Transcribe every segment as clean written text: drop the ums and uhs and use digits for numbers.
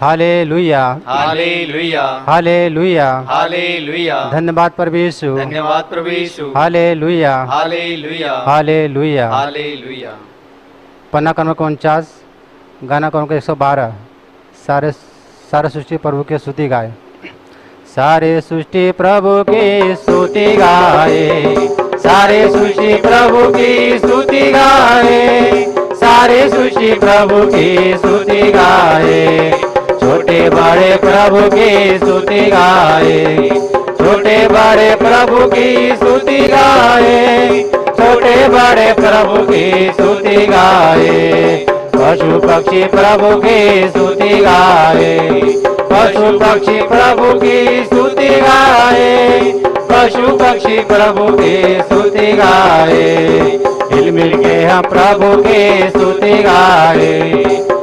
Hallelujah हालेलुया हालेलुया हालेलुया। धन्यवाद प्रभु यीशु धन्यवाद प्रभु यीशु। हालेलुया हालेलुया हालेलुया। हालेलुया। पन्ना क्रमांक 49 गाना क्रमांक 112। सारे सारे सृष्टि प्रभु के स्तुति गाए। सारे सृष्टि प्रभु की स्तुति गाए, सारे सृष्टि प्रभु की स्तुति गाए, सारे सृष्टि प्रभु की स्तुति गाए, छोटे बड़े प्रभु की स्तुति गाए, छोटे बड़े प्रभु की स्तुति गाए, छोटे बड़े प्रभु की स्तुति गाए, पशु पक्षी प्रभु की स्तुति गाए, पशु पक्षी प्रभु की स्तुति गाए, पशु पक्षी प्रभु की स्तुति गाए, हिल मिल के हम प्रभु की स्तुति गाए,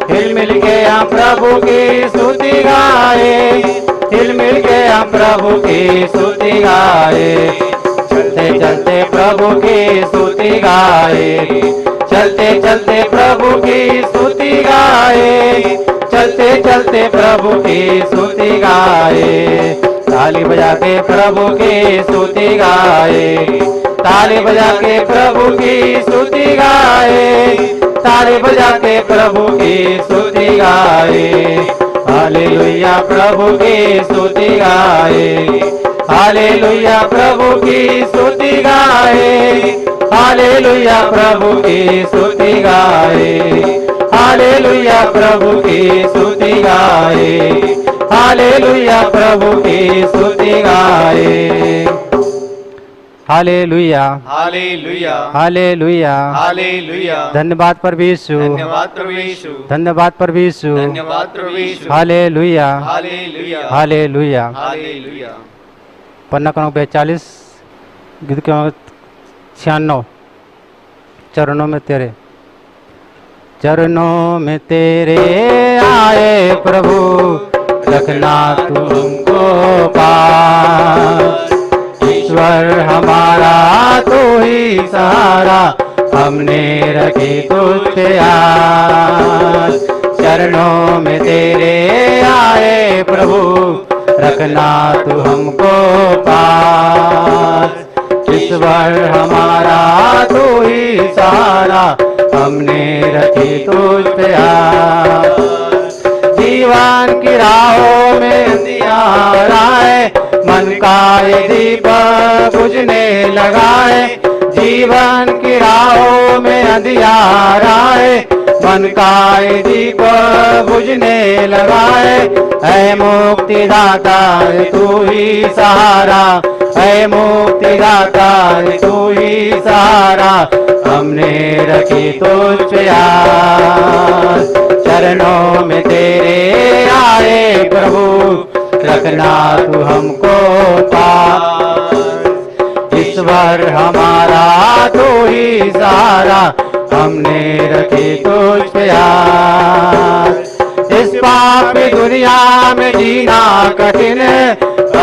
हिल मिल के हम प्रभु की स्तुति गाए, हिल मिल के हम प्रभु की स्तुति गाए, चलते चलते प्रभु की स्तुति गाए, चलते चलते प्रभु की स्तुति गाए, चलते चलते प्रभु की स्तुति गाए, ताली बजा के प्रभु की स्तुति गाए, ताली बजा के प्रभु की स्तुति गाए, ताली बजा के प्रभु की स्तुति गाए, हालेलुया प्रभु की स्तुति गाए, हालेलुया प्रभु की स्तुति गाए, हालेलुया प्रभु की स्तुति गाए, हालेलुया प्रभु की स्तुति गाए, हालेलुया प्रभु की स्तुति गाए, हालेलुया हालेलुया हालेलुया हालेलुया। धन्यवाद प्रभु यीशु धन्यवाद प्रभु यीशु। धन्यवाद प्रभु यीशु धन्यवाद प्रभु यीशु। हालेलुया हालेलुया हालेलुया। हालेलुया। पन्ना क्रमांक 42 गीत क्रमांक 96 चरणों में तेरे, चरणों में तेरे आए प्रभु, रखना तू हमको पास, ईश्वर हमारा तू ही सहारा, हमने रखी तुझ पे आस, चरणों में तेरे आए प्रभु, रखना तू हमको पास, ईश्वर हमारा तू ही सहारा, हमने रखी तुझ पे आस, जीवन की राहों में अंधियारा है, मन का ये दीपक बुझने लगा है, जीवन की राहों में अंधियारा है, मन का ये दीपक बुझने लगा है मुक्तिदाता तू ही सहारा, है मुक्तिदाता तू ही सहारा, हमने रखी तुझ पे आस, चरणों में तेरे आए प्रभु, रखना तू हमको पास, ईश्वर हमारा तू ही सहारा, हमने रखी तुझ पे आस, इस पापी दुनिया में जीना कठिन,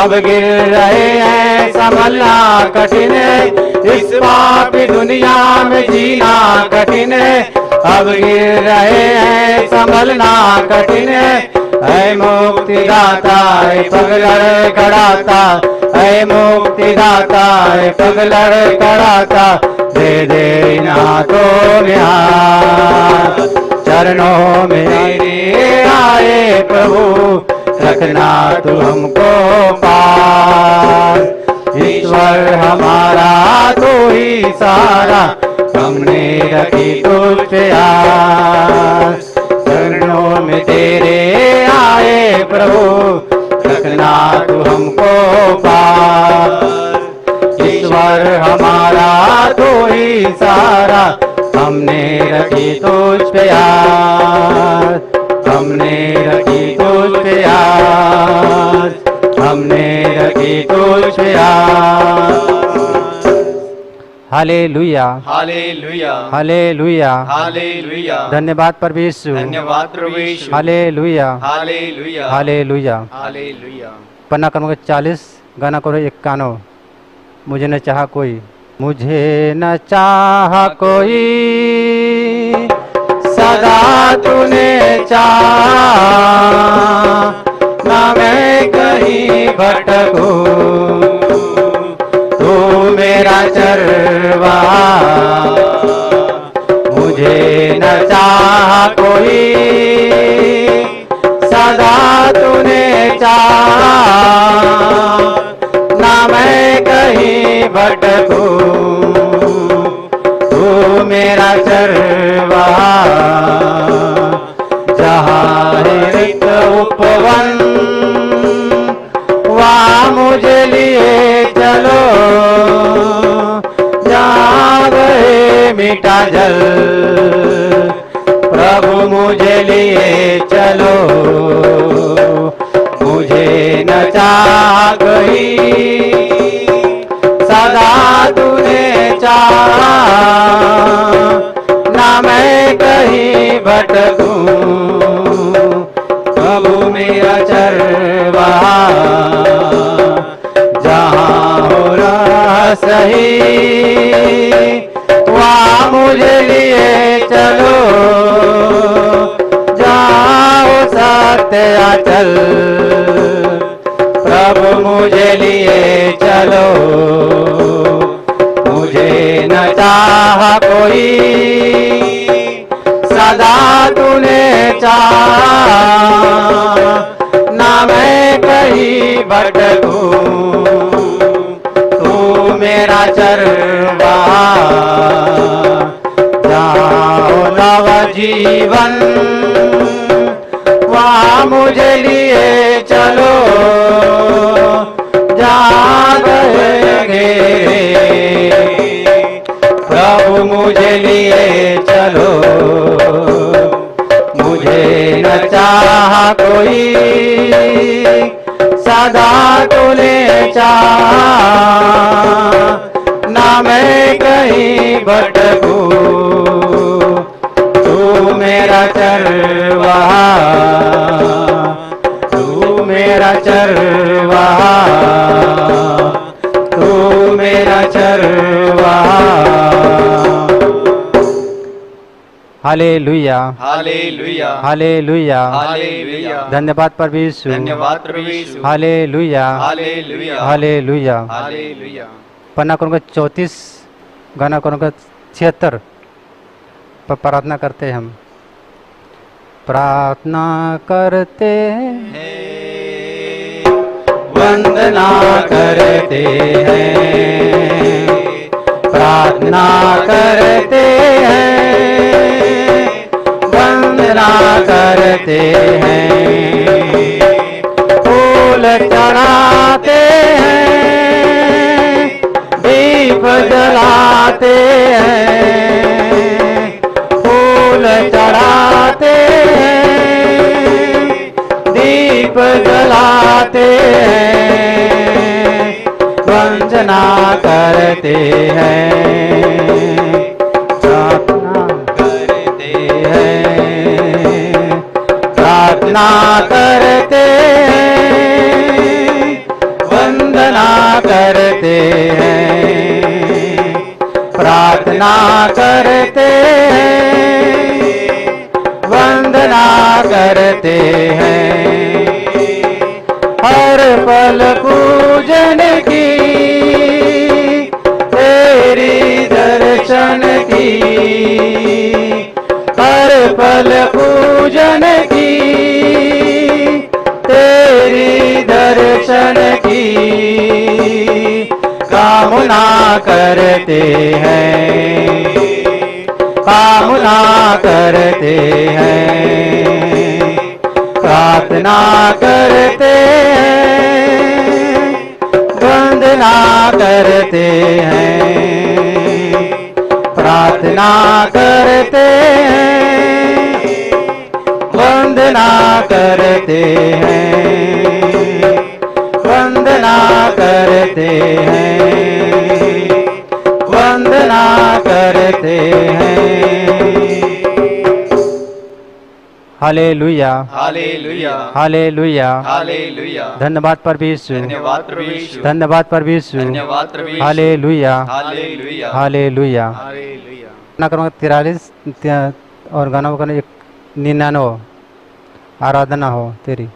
अब गिर रहे हैं संभलना कठिन, इस पापी दुनिया में जीना कठिन, अब गिर रहे हैं संभलना कठिन, है मुक्तिदाता है पगलड़ कड़ाता, है मुक्तिदाता है पगलड़ कड़ाता, दे दे इन हाथों में हाथ, चरणों में तेरे आए प्रभु, रखना तू हमको पास, ईश्वर हमारा तू ही सहारा, हमने रखी तुझ पे आस, चरणों में तेरे आए प्रभु, रखना तू हमको पास, ईश्वर हमारा तू ही सहारा, हमने रखी तुझ पे आस, हमने रखी तुझ पे आस, हमने रखी तुझ पे आस। हालेलुया हालेलुया हालेलुया हालेलुया। धन्यवाद प्रभु यीशु धन्यवाद प्रभु यीशु। हालेलुया हालेलुया हालेलुया। हालेलुया। पन्ना क्रमांक 40 गाना क्रमांक 51 मुझे न चाहा कोई, मुझे न चाहा कोई सदा तूने चाहा ना मैं कहीं भटकूं, तू मेरा चरवाहा, मुझे न चाह कोई, सदा तूने चाहा ना मैं कहीं भटकूं, तू मेरा चरवाहा। जहाँ रिक्त उपवन वहाँ मुझे लिए चलो, जहाँ बहे मीठा जल प्रभु मुझे लिए चलो, मुझे न चाह कोई, सदा तूने चाहा ना मैं कहीं भटकूं, प्रभु मेरा चरवाहा। जहाँ हो रहा सही वहाँ मुझे लिए चलो, जहाँ हो सत्य अचल प्रभु मुझे लिए चलो, मुझे न चाह कोई, सदा तूने चाहा ना मैं कहीं भटकूं, तू मेरा चरवाहा। जहाँ नव जीवन वहाँ मुझे लिए चलो, जहाँ बहेंगे प्रभु मुझे लिए चलो, मुझे न चाह कोई, सदा तूने चाहा ना मैं कहीं भटकूं, तू मेरा चरवाहा, तू मेरा चरवाहा, तू मेरा चरवाहा। हालेलुया, हालेलुया, हालेलुया, हालेलुया, धन्यवाद प्रभु यीशु, धन्यवाद प्रभु यीशु, हालेलुया, हालेलुया, हालेलुया। हालेलुया। पन्ना करूँगा 34, गाना करूँगा 76 पर प्रार्थना करते हैं हम। प्रार्थना करते हैं, वंदना करते हैं, प्रार्थना करते हैं, वंदना करते हैं, फूल चढ़ाते हैं, दीप जलाते हैं, फूल चढ़ाते हैं, दीप जलाते हैं, वंदना करते हैं, प्रार्थना करते हैं, प्रार्थना करते हैं, वंदना करते हैं, प्रार्थना करते हैं, वंदना करते हैं, हर पल पूजन की तेरी दर्शन की, हर पल पूजन की तेरी दर्शन की कामना करते हैं, कामना करते हैं, प्रार्थना करते हैं, वंदना करते हैं, प्रार्थना करते हैं, वंदना करते हैं, वंदना करते हैं, वंदना करते हैं। हालेलुया, हालेलुया, हालेलुया, हालेलुया, धन्यवाद प्रभु यीशु, धन्यवाद प्रभु यीशु, धन्यवाद प्रभु यीशु, धन्यवाद प्रभु यीशु, हालेलुया, हालेलुया, हालेलुया। हालेलुया। ना करूँगा 43 और गाना करना 99 आराधना हो तेरी,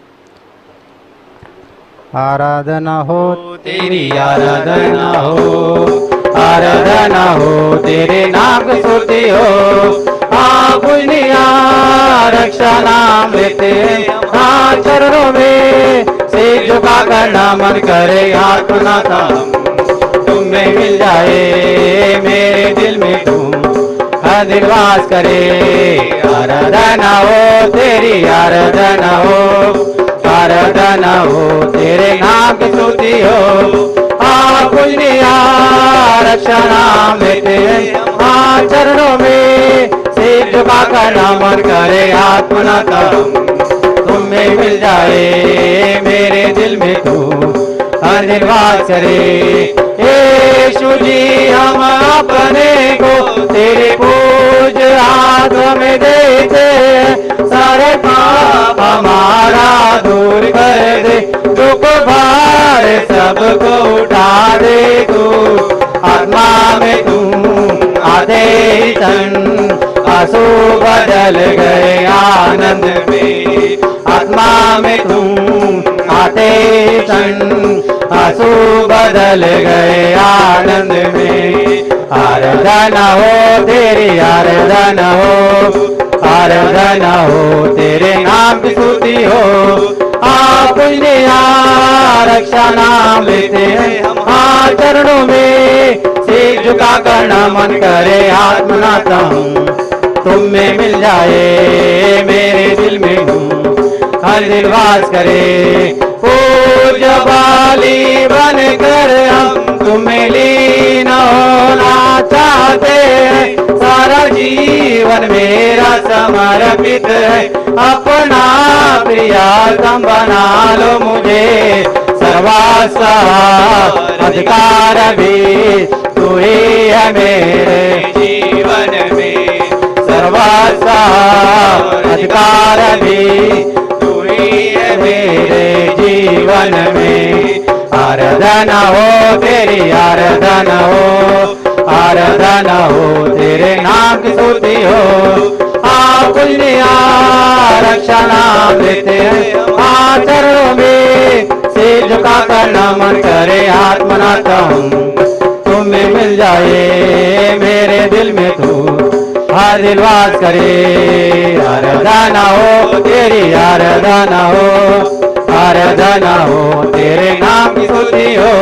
आराधना हो तेरी आराधना हो, आराधना हो तेरे नाम की स्तुति हो। हाँ पुण्या रक्षा नाम लेते हाँ चरणों में सिर झुका कर नमन करे आत्मना तम तुम्हें मिल जाए मेरे दिल में तुम हर दिन वास करे। आराधना हो तेरी आराधना हो, आराधना हो तेरे नाम की स्तुति हो। हाँ पुण्या रक्षा नाम लेते हाँ चरणों में सिर झुका कर नमन करे आत्मना तम तुम्हें मिल जाए मेरे दिल में तू हर दिन वास करे। यीशु जी हम अपने को तेरे पूज हाथ में देते सारे पाप हमारा दूर कर दे, दुख भार सबको उठा दे तू। आत्मा में तू आधे ही क्षण आंसू बदल गए आनंद में, आत्मा में तू आते क्षण आंसू बदल गए आनंद में। आराधना हो तेरी आराधना हो, आराधना हो तेरे नाम की स्तुति हो। आप पुण्या रक्षा नाम लेते हैं हाँ चरणों में सिर झुका कर नमन करे आत्मना तम तुम में मिल जाए मेरे दिल में हूँ हर दिन वास करे। पूज बाली बन कर हम तुम्हें लीन होना चाहते हैं, सारा जीवन मेरा समर्पित है, अपना प्रियतम बना लो मुझे। सर्वासा अधिकार भी तू ही है मेरे जीवन में, सर्वासा अधिकार भी तू ही है मेरे जीवन में। आराधना हो तेरी आराधना हो, आराधना हो तेरे नाम की स्तुति हो। आप पुण्या रक्षा नाम लेते हैं हाँ चरणों में सिर झुका कर नमन करे आत्मना तम तुम्हें मिल जाए मेरे दिल में तू हर दिल वास करे। आराधना हो तेरी आराधना हो, आराधना हो तेरे नाम की स्तुति हो।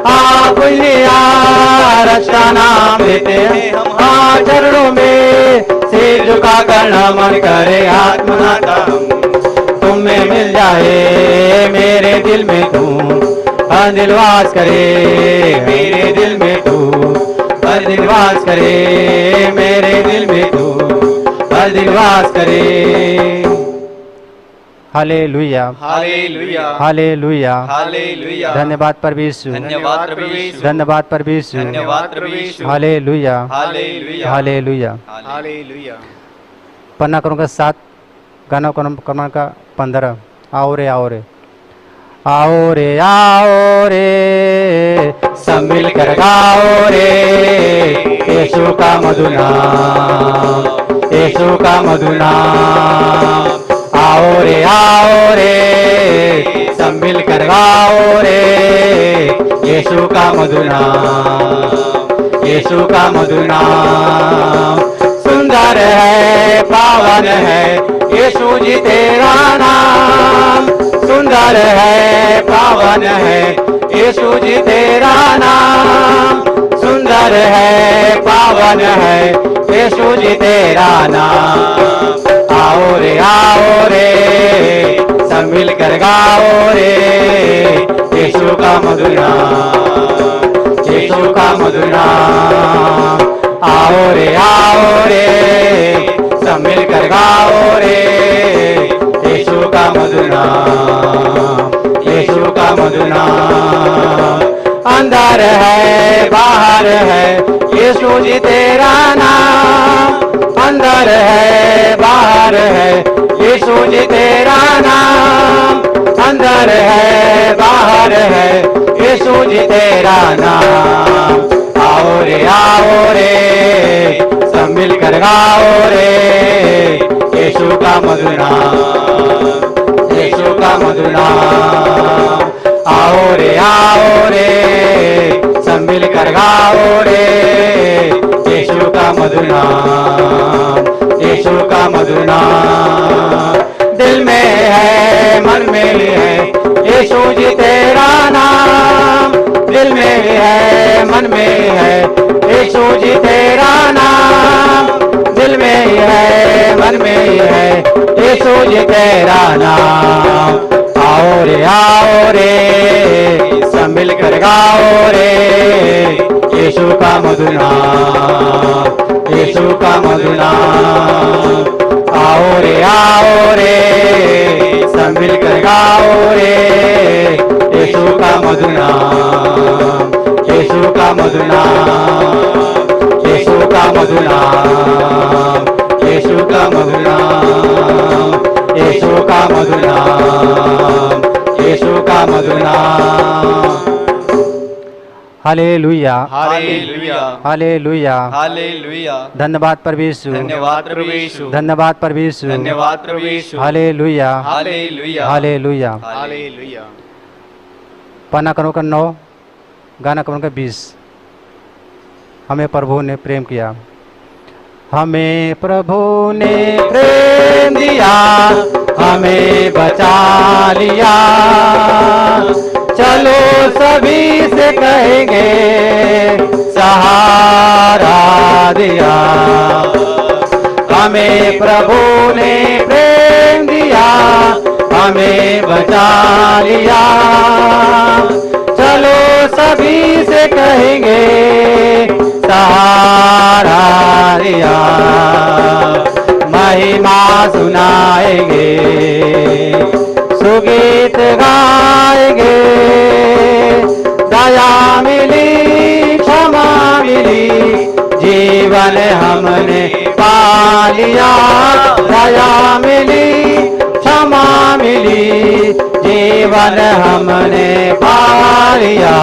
आप पुण्या रक्षा नाम लेते हैं हाँ चरणों में सिर झुका कर नमन करे आत्मना तम तुम्हें मिल जाए मेरे दिल में तू हर दिल वास करे, मेरे दिल में तू हर दिल वास करे, मेरे दिल में तू हर दिल वास करे। हालेलुया हालेलुया, हालेलुया हालेलुया। धन्यवाद प्रभु यीशु, धन्यवाद प्रभु यीशु, धन्यवाद प्रभु यीशु, धन्यवाद प्रभु यीशु। हालेलुया हालेलुया, हालेलुया। हालेलुया। पन्ना क्रमांक 7 गाना क्रमांक 15 आओ रे आओ रे आओ रे आओ रे सब मिलकर गाओ रे यीशु का मधुर नाम, यीशु का मधुर नाम। आओ रे सब मिलकर गाओ रे यीशु का मधुर नाम, यीशु का मधुर नाम। सुंदर है पावन है यीशु जी तेरा नाम, सुंदर है पावन है यीशु जी तेरा नाम, सुंदर है पावन है यीशु जी तेरा नाम। आओ रे सब मिलकर गाओ रे यीशु का मधुर नाम, यीशु का मधुर नाम। आओ रे सब मिलकर गाओ रे यीशु का मधुर नाम, यीशु का मधुर नाम। अंदर है बाहर है यीशु जी तेरा नाम, अंदर है बाहर है यीशु जी तेरा नाम, अंदर है बाहर है यीशु जी तेरा नाम। आओ रे सब सब मिलकर गाओ रे यीशु का मधुर नाम, यीशु का मधुर नाम। आओ रे सब मिलकर गाओ रे यीशु का मधुर नाम, यीशु का मधुर नाम। दिल में है मन में भी है यीशु जी तेरा नाम, दिल में भी है मन में है यीशु जी तेरा नाम, दिल में ही है मन में ही है यीशु जी तेरा नाम। आओ रे सब मिलकर गाओ रे यीशु का मधुर नाम, यीशु का मधुर नाम। आओ रे सब मिलकर गाओ रे यीशु का मधुर नाम, यीशु का मधुर नाम, यीशु का मधुर नाम, यीशु का मधुर नाम, यीशु का मधुर नाम, यीशु का मधुर नाम। हालेलुया, हालेलुया, हालेलुया, हालेलुया। धन्यवाद प्रभु यीशु, धन्यवाद प्रभु यीशु, धन्यवाद प्रभु यीशु, धन्यवाद प्रभु यीशु। हालेलुया, हालेलुया, हालेलुया। हालेलुया। पन्ना क्रम 9 गाना क्रम 20। हमें प्रभु ने प्रेम किया, हमें प्रभु ने प्रेम दिया, हमें बचा लिया। चलो सभी से कहेंगे सहारा दिया। हमें प्रभु ने प्रेम दिया, हमें बचा लिया। चलो सभी से कहेंगे सहारा दिया। महिमा सुनाएंगे, सुगीत गाएंगे। दया मिली, क्षमा मिली, जीवन हमने पा लिया। दया मिली, क्षमा मिली, जीवन हमने पा लिया।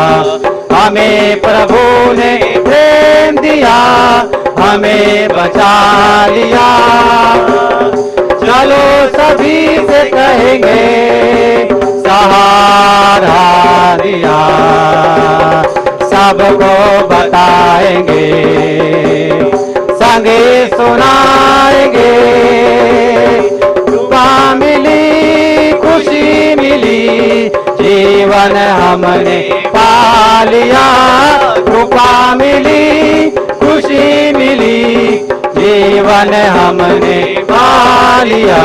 हमें प्रभु ने प्रेम दिया, हमें बचा लिया। चलो सभी से कहेंगे सहारा दिया। सबको बताएंगे, संगे सुनाएंगे। कृपा मिली, खुशी मिली, जीवन हमने पा लिया। कृपा मिली, खुशी मिली, जीवन हमने पा लिया।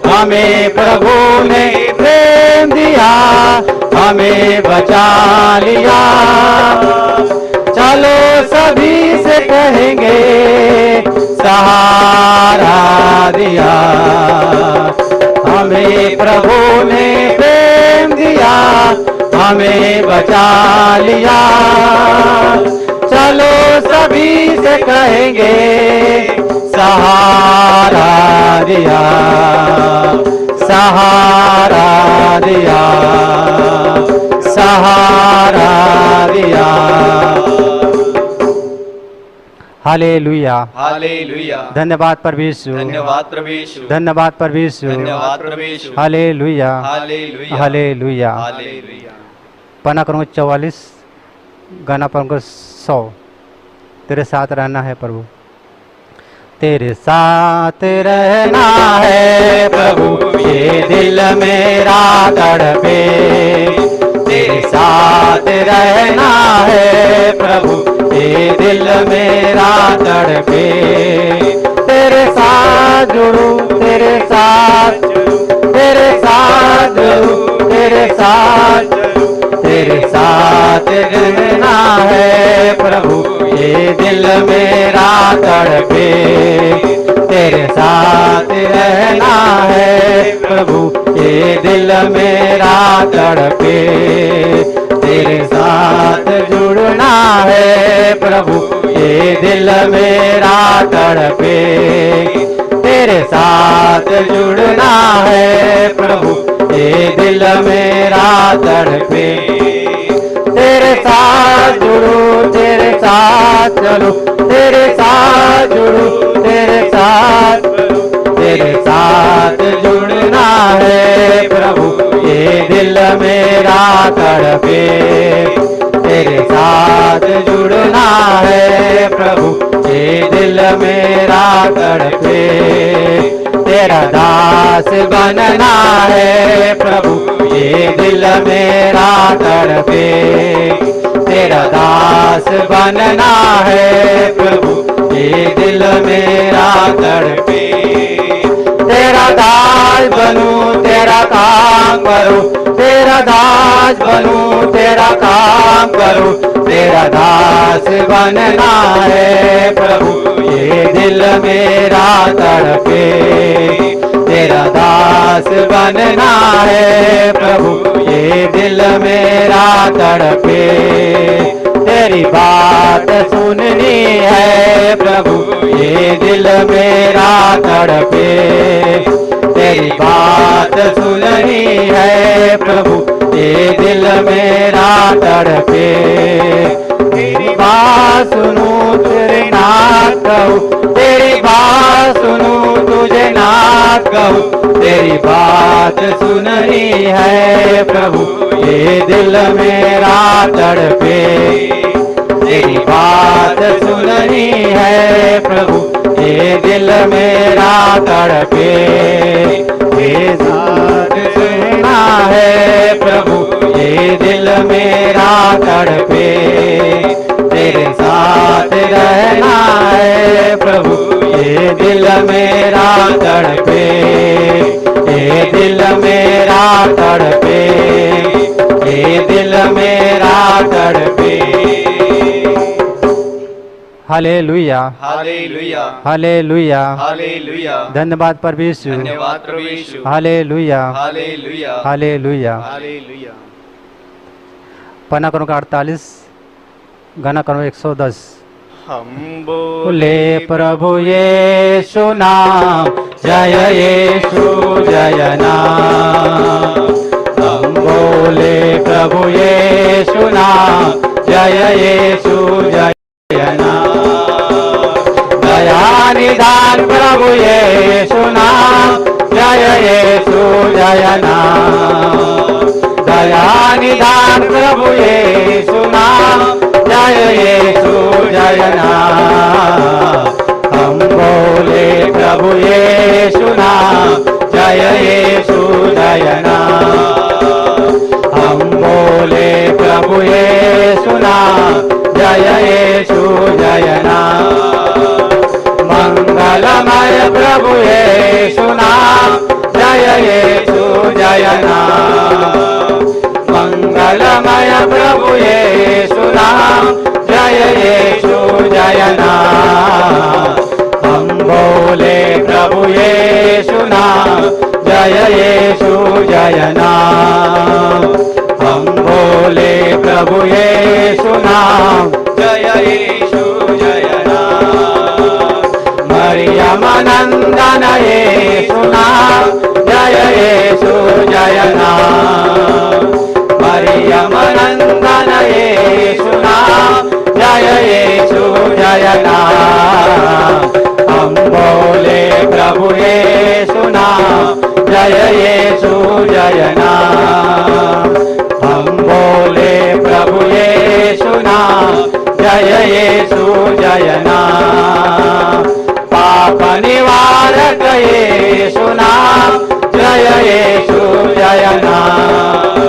हमें प्रभु ने प्रेम दिया, हमें बचा लिया। चलो सभी से कहेंगे सहारा दिया। हमें प्रभु ने प्रेम दिया, हमें बचा लिया। चलो सभी से कहेंगे सहारा दिया, सहारा दिया, सहारा दिया। हालेलुया, हालेलुया। धन्यवाद प्रभु यीशु, धन्यवाद प्रभु यीशु, धन्यवाद प्रभु यीशु, धन्यवाद प्रभु यीशु। हालेलुया, हालेलुया, हालेलुया। हालेलुया। पन्ना क्रम 44 गाना क्रम 100। तेरे साथ रहना है प्रभु, तेरे साथ रहना है प्रभु, ये दिल मेरा तड़पे। तेरे साथ रहना है प्रभु, ये दिल मेरा तड़पे। तेरे साथ जुड़ूं, तेरे साथ, तेरे साथ जुड़ूं, तेरे साथ, तेरे साथ रहना है प्रभु, ये दिल मेरा तड़पे। तेरे साथ रहना है प्रभु, ये दिल मेरा तड़पे। तेरे साथ जुड़ना है प्रभु, ये दिल मेरा तड़पे। तेरे साथ जुड़ना है प्रभु, ये दिल मेरा तड़पे। तेरे साथ जुड़ो, तेरे साथ चलो, तेरे साथ जुड़ो, जुड़ना है प्रभु, ये दिल मेरा तड़पे। तेरे साथ जुड़ना है प्रभु, ये दिल मेरा तड़पे। तेरा दास बनना है प्रभु, ये दिल मेरा तड़पे। तेरा दास बनना है प्रभु, ये दिल मेरा तड़पे। तेरा दास बनूं तेरा काम करूं, तेरा दास बनूं तेरा काम करूं। तेरा दास बनना है प्रभु, ये दिल मेरा तड़पे। तेरा दास बनना है प्रभु, ये दिल मेरा तड़पे। तेरी बात सुननी है प्रभु, ये दिल मेरा तड़पे। तेरी बात सुननी है प्रभु, ये दिल मेरा तड़पे। तेरी बात सुनूं तेरे नाथ कहूं, तेरी बात सुनूं तुझे नाथ कहूं। तेरी बात सुननी है प्रभु, ये दिल मेरा तड़पे। तेरी बात सुननी है प्रभु, ये दिल मेरा तड़पे। ये साथ सुनना है प्रभु, ये दिल मेरा तड़पे। तेरे साथ रहना है प्रभु, ये दिल मेरा तड़पे। ये दिल मेरा तड़पे, ये दिल मेरा तड़पे। हालेलुया, हालेलुया, हालेलुया, हालेलुया। धन्यवाद प्रभु यीशु, धन्यवाद प्रभु यीशु। हालेलुया, हालेलुया, हालेलुया। हालेलुया। पन्ना क्रम 48, गाना क्रम 110। हम बोले प्रभु यीशु नाम, जय यीशु जय नाम। हम बोले प्रभु यीशु नाम, जय यीशु जय नाम। दया निदान प्रभु यीशु नाम, जय यीशु जय नाम। दया निदान प्रभु यीशु नाम, जय यीशु जय नाम। हम बोले प्रभु यीशु नाम, जय यीशु जय नाम। हम बोले प्रभु यीशु नाम, जय यीशु जय नाम। मंगलमय प्रभु यीशु नाम, जय यीशु जय नाम। मंगलमय प्रभु यीशु नाम, जय यीशु जय नाम। हम बोले प्रभु यीशु नाम, जय यीशु जय नाम। हम बोले प्रभु यीशु नाम, जय यीशु जय नाम। मरियम नंदन यीशु नाम, जय यीशु जय नाम। मरियम नंदन यीशु नाम, जय यीशु जय नाम। हम बोले प्रभु यीशु नाम, जय यीशु जय नाम। हम बोले प्रभु यीशु नाम, जय यीशु जय नाम। पाप निवारक यीशु नाम, जय यीशु जय नाम।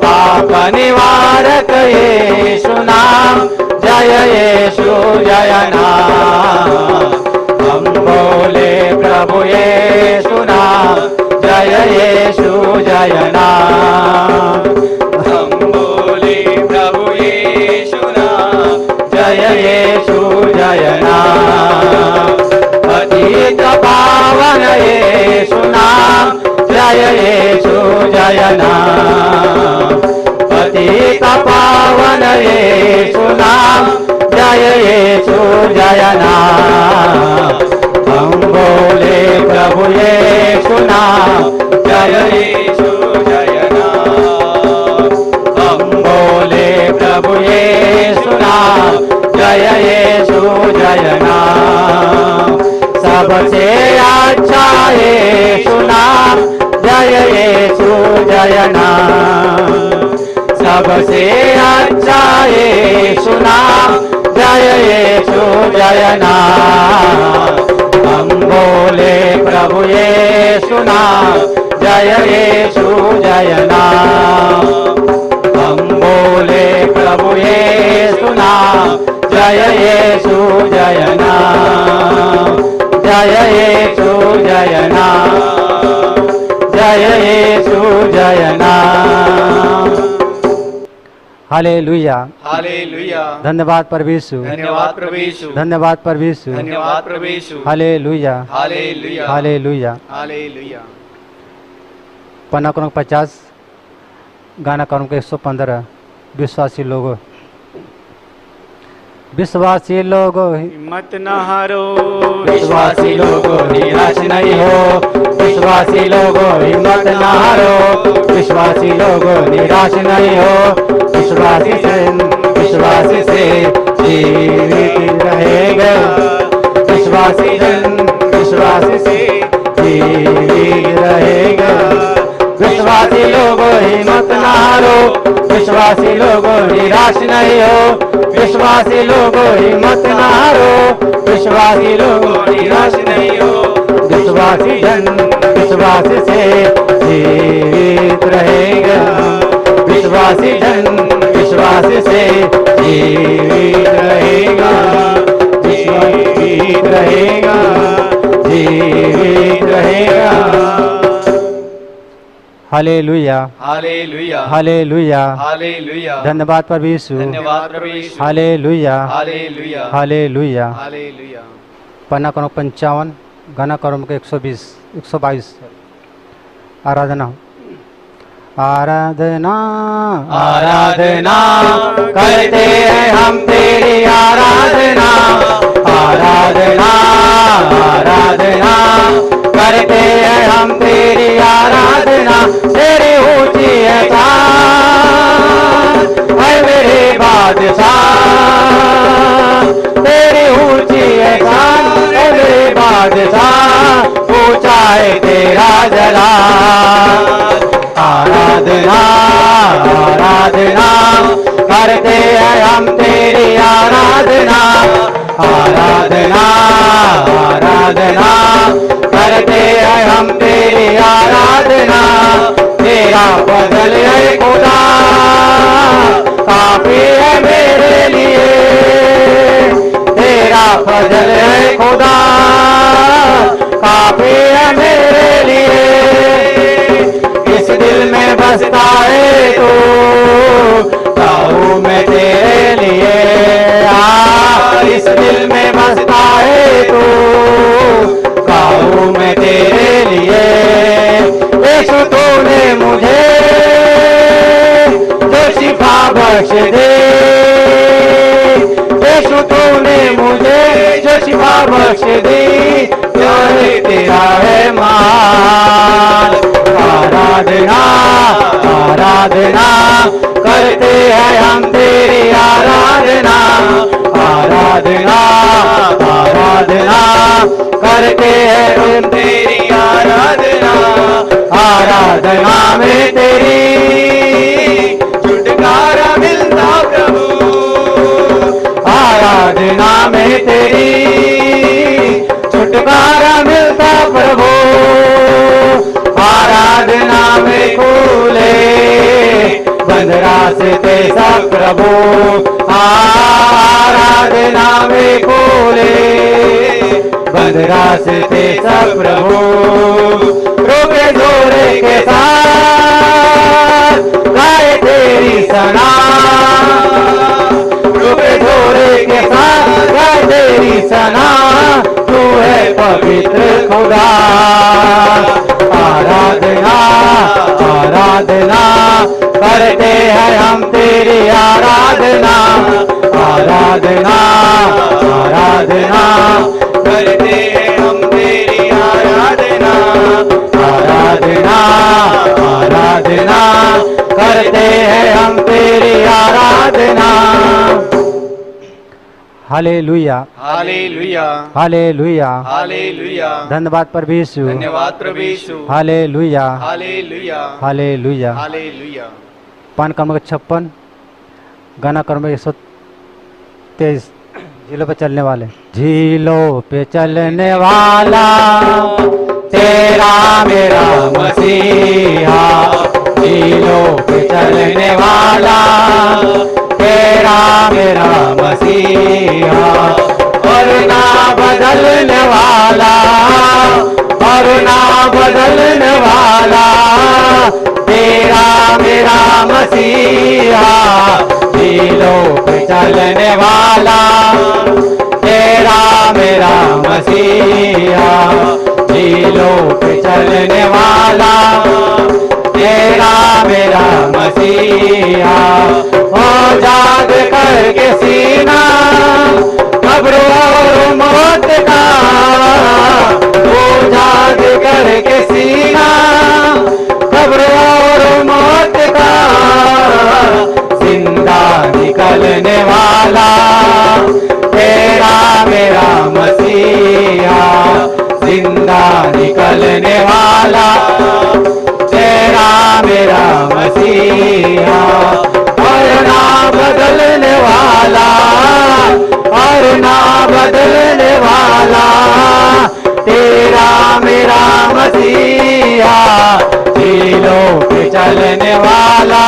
पाप निवारक यीशु नाम, जय यीशु जय नाम। हम बोले प्रभु यीशु नाम, जय यीशु जय नाम। हम बोले प्रभु यीशु नाम, जय यीशु जय नाम। पतित पावन यीशु नाम, जय यीशु जय नाम। पतित पावन यीशु नाम, जय यीशु जय नाम। हम बोले प्रभु यीशु नाम, जय यीशु जय नाम। हम बोले प्रभु यीशु नाम, जय यीशु जय नाम। सबसे अच्छा यीशु नाम, जय यीशु जय नाम। सबसे अच्छा यीशु नाम, जय यीशु जय नाम। हम बोले प्रभु यीशु नाम, जय यीशु जय नाम। हम बोले प्रभु यीशु नाम, जय यीशु जय नाम। जय यीशु जय नाम, जय यीशु जय नाम। हालेलुया, हालेलुया। धन्यवाद प्रभु यीशु, धन्यवाद प्रभु यीशु, धन्यवाद प्रभु यीशु, धन्यवाद प्रभु यीशु। हालेलुया, हालेलुया, हालेलुया। हालेलुया। पन्ना क्रमांक 50, गाना क्रमांक 115। विश्वासी लोगों, विश्वासी लोगों हिम्मत न हारो, विश्वासी लोगों निराश नहीं हो। विश्वासी लोगों हिम्मत न हारो, विश्वासी लोगों निराश नहीं हो। विश्वासी से जीवित रहेगा। विश्वासी से जीवित रहेगा। विश्वासी लोगों हिम्मत न हारो, विश्वासी लोगों निराश नहीं हो। विश्वासी लोगों हिम्मत न हारो, विश्वासी लोगों निराश नहीं हो। विश्वासी से जीवित रहेगा। विश्वासी से जीवित रहेगा। जीवित रहेगा, जीवित रहेगा। हालेलुया, हालेलुया, हालेलुया, हालेलुया। धन्यवाद प्रभु यीशु, धन्यवाद प्रभु यीशु। हालेलुया, हालेलुया, हालेलुया। हालेलुया। पन्ना क्रमांक 55, गाना क्रमांक 122। आराधना, आराधना, आराधना करते हैं हम तेरी आराधना। आराधना, आराधना करते हैं हम तेरी आराधना। तेरी ऊंची है मेरे बादशाह, तेरी ऊंची है मेरे बादशाह। ऊंचा है तेरा जलाल। आराधना, आराधना करते हैं हम तेरी आराधना। आराधना, आराधना करते हैं हम तेरी आराधना। तेरा बदल है खुदा काफी है मेरे लिए। तेरा फजल है खुदा काफी है मेरे लिए। इस दिल में बसता है तू, गाऊं मैं तेरे लिए। इस दिल में बसता है तू, गाऊं मैं तेरे लिए। यीशु तूने मुझे जो शिफा बख्श दे। यीशु तूने मुझे जो शिफा बख्श दी। तेरा है मान। आराधना, आराधना करते हैं हम तेरी आराधना। आराधना, आराधना करते हैं हम तेरी आराधना। आराधना में तेरी छुटकारा मिलता प्रभु। आराधना में तेरी छुटकारा मिलता प्रभु। आराधना में खुले बंद रास्ते सब प्रभु। आराधना में खुले बंद रास्ते सब प्रभु। रोके जोरे के साथ गाए तेरी सना। रोके जोरे के साथ गाए तेरी सना। तू है पवित्र खुदा। आराधना, आराधना करते हैं हम तेरी आराधना। आराधना, आराधना करते हैं हम तेरी आराधना। आराधना, आराधना करते हैं हम तेरी आराधना। हालेलुया हालेलुया हालेलुया हालेलुया। धन्यवाद प्रभु यीशु धन्यवाद प्रभु यीशु। हालेलुया हालेलुया हालेलुया। हालेलुया। पान क्रम 56 गाना क्रम 123 झीलों पे चलने वाले। झीलों पे चलने वाला तेरा मेरा मसीहा, झीलों पे चलने वाला तेरा मेरा मसीहा, और ना बदलने वाला और ना बदलने वाला तेरा मेरा मसीहा, झीलों पे चलने वाला तेरा मेरा मसीहा, झीलों पे चलने वाला तेरा मेरा मसीहा। ओ जाग करके सीना कब्र और मौत का, ओ जाग करके सीना कब्र और मौत का, जिंदा निकलने वाला तेरा मेरा मसीहा, जिंदा निकलने वाला तेरा मेरा मसीहा, और ना बदलने वाला और ना बदलने वाला तेरा मेरा मसीहा, झीलों पे चलने वाला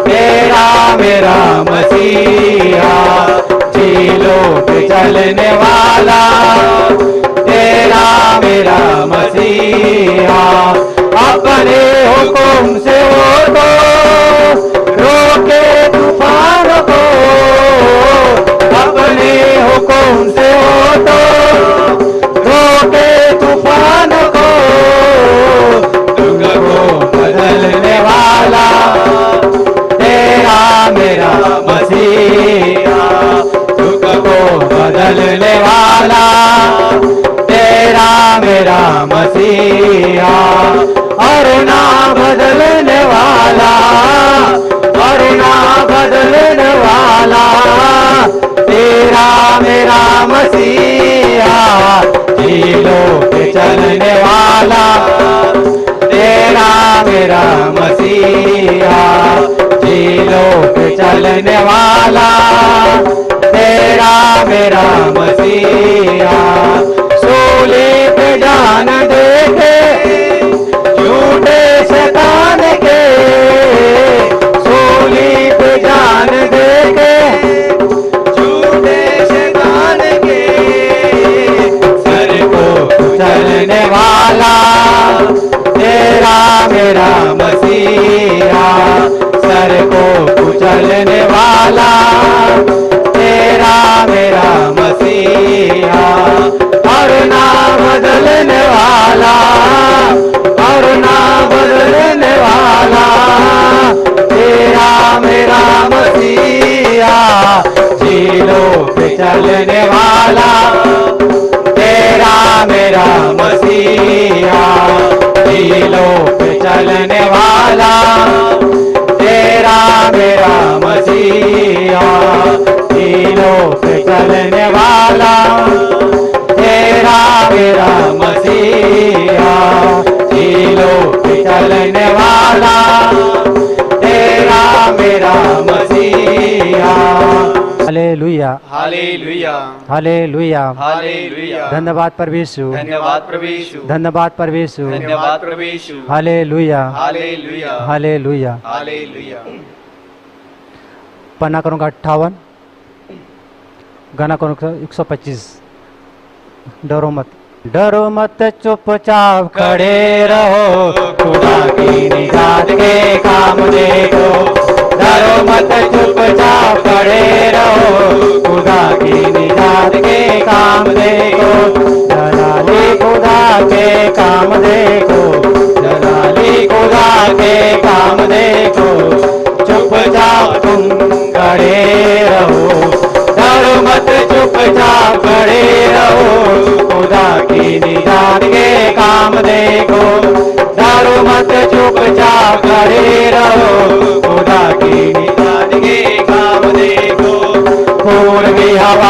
तेरा मेरा मसीहा, झीलों पे चलने वाला तेरा मेरा मसीहा। अपने हुक्म से वो तो रोके तूफान को, अपने हुक्म से वो तो रोके तूफान को, दुख को बदलने वाला तेरा मेरा मसीहा, दुख को बदलने वाला तेरा मेरा मसीहा, और ना बदलने वाला और ना बदलने वाला तेरा मेरा मसीहा, झीलों पे चलने वाला तेरा मेरा मसीहा, झीलों पे चलने वाला तेरा मेरा मसीहा। सूली पे जान देखे झूठे शैतान के, सूली पे जान देखे झूठे शैतान के, सर को कुचलने वाला तेरा मेरा मसीहा, सर को कुचलने वाला तेरा मेरा मसीहा, और ना बदलने वाला और ना बदलने वाला तेरा मेरा मसीहा, झीलों पे चलने वाला तेरा मेरा मसीहा, झीलों पे चलने वाला तेरा मेरा मसीहा, झीलों पे चलने वाला तेरा मेरा मसीहा, झीलों पे चलने वाला तेरा मेरा मसीहा। हालेलुया हालेलुया हालेलुया हालेलुया। धन्यवाद प्रभु यीशु धन्यवाद प्रभु यीशु। धन्यवाद प्रभु यीशु धन्यवाद प्रभु यीशु। हालेलुया हालेलुया हालेलुया। हालेलुया। पन्ना करूँगा 58 गाना करूँगा 125। डरो मत डरो मत चुपचाप खड़े रहो, खुदा की निजात के काम देखो, डरो मत चुपचाप खड़े रहो, खुदा की निजात के काम देखो, जलाली खुदा के काम देखो, जलाली खुदा के काम देखो, चुपचाप तुम खड़े रहो, डरो मत चुपचाप खड़े रहो, खुदा की निजात के काम देखो, डरो मत चुपचाप खड़े रहो, खुदा की निजात के काम देखो। पूर्वी हवा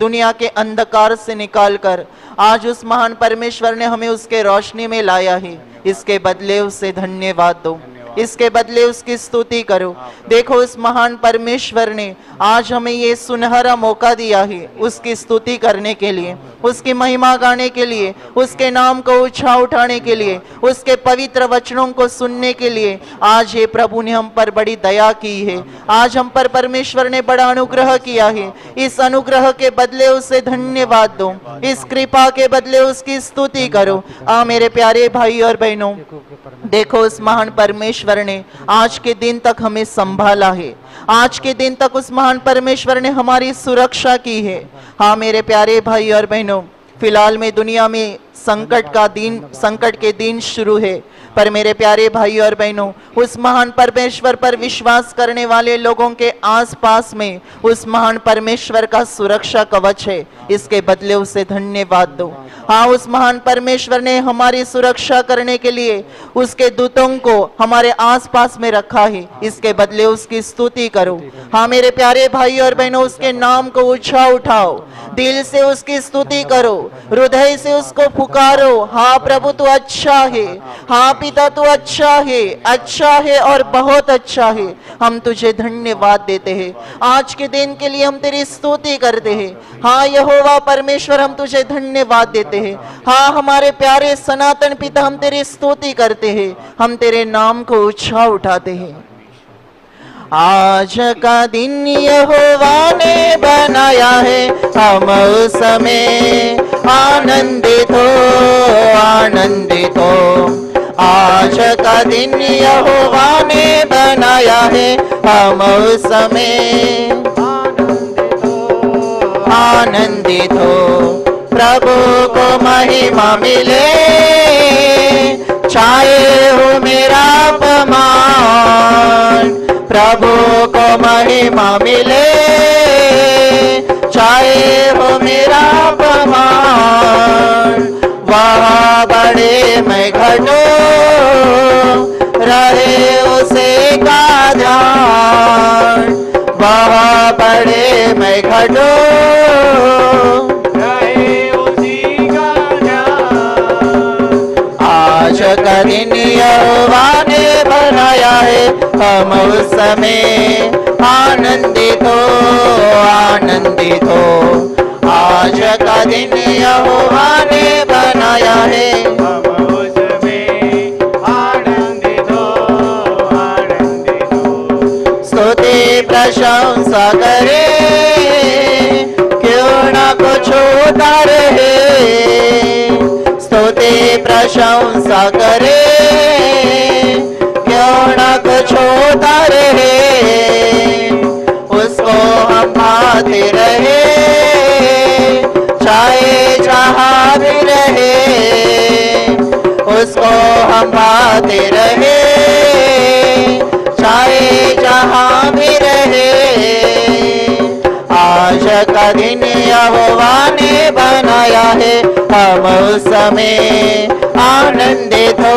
दुनिया के अंधकार से निकालकर आज उस महान परमेश्वर ने हमें उसके रोशनी में लाया है। इसके बदले उसे धन्यवाद दो, इसके बदले उसकी स्तुति करो। देखो उस महान परमेश्वर ने आज हमें ये सुनहरा मौका दिया है उसकी स्तुति करने के लिए, उसकी महिमा गाने के लिए, उसके नाम को ऊंचा उठाने के लिए, उसके पवित्र वचनों को सुनने के लिए। आज ये प्रभु ने हम पर बड़ी दया की है, आज हम पर परमेश्वर ने बड़ा अनुग्रह किया है। इस अनुग्रह के बदले उसे धन्यवाद दो, इस कृपा के बदले उसकी स्तुति करो। मेरे प्यारे भाई और बहनों, देखो उस महान परमेश्वर ने आज के दिन तक हमें संभाला है, आज के दिन तक उस महान परमेश्वर ने हमारी सुरक्षा की है। हाँ मेरे प्यारे भाई और बहनों, फिलहाल में दुनिया में संकट के दिन शुरू है, पर मेरे प्यारे भाई और बहनों, उस महान परमेश्वर पर विश्वास करने वाले लोगों के आसपास में उस महान परमेश्वर का सुरक्षा कवच है। इसके बदले उसे धन्यवाद दो। हाँ, उस महान परमेश्वर ने हमारी सुरक्षा करने के लिए उसके दूतों को हमारे आसपास में रखा है। इसके बदले उसकी स्तुति करो। हाँ मेरे प्यारे भाई और बहनों, उसके नाम को ऊंचा उठाओ, दिल से उसकी स्तुति करो, हृदय से उसको पुकारो। हाँ प्रभु तू अच्छा है, हाँ पिता तू अच्छा है और बहुत अच्छा है। हम तुझे धन्यवाद देते हैं, आज के दिन के लिए हम तेरी स्तुति करते हैं। हाँ यहोवा परमेश्वर, हम तुझे धन्यवाद देते हैं। हाँ हमारे प्यारे सनातन पिता, हम तेरी स्तुति करते हैं, हम तेरे नाम को ऊंचा उठाते हैं। आज का दिन यहोवा ने बनाया है, हम उसमें आनंदित हो। आज का दिन यहोवा ने बनाया है, हम उसमें आनंदित हो। प्रभु को महिमा मिले, चाहे हो मेरा अपमान। प्रभु को महिमा मिले, चाहे हो मेरा अपमान। वहाँ बड़े मैं घटो, रहे उसे का ध्यान। वहाँ बड़े मैं घटो, रहे उसी का ध्यान। आज का दिन यहोवा ने बनाया है, हम उसमें आनंदित हो। आज का दिन यहोवा ने बनाया है, हम उसमें आनंदित हो। स्तुति प्रशंसा करे, क्यों ना कुछ होता रहे। स्तुति प्रशंसा करे, क्यों ना कुछ होता रहे। उसको हम पाते रहे, चाहे जहाँ भी रहे। उसको हम पाते रहे, चाहे जहाँ भी रहे। आज का दिन यहोवा ने बनाया है, हम उसमें आनंदित हो।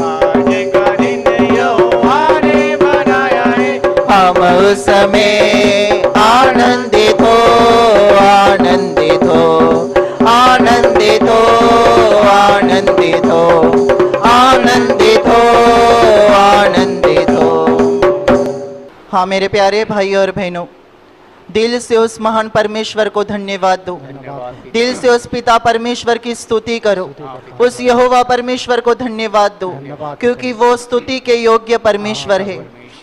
आज का दिन यहोवा ने बनाया है, हम उसमें आनंदित हो। हाँ मेरे प्यारे भाई और बहनों, दिल से उस महान परमेश्वर को धन्यवाद दो, दिल से उस पिता परमेश्वर की स्तुति करो, उस यहोवा परमेश्वर को धन्यवाद दो, क्योंकि वो स्तुति के योग्य परमेश्वर है,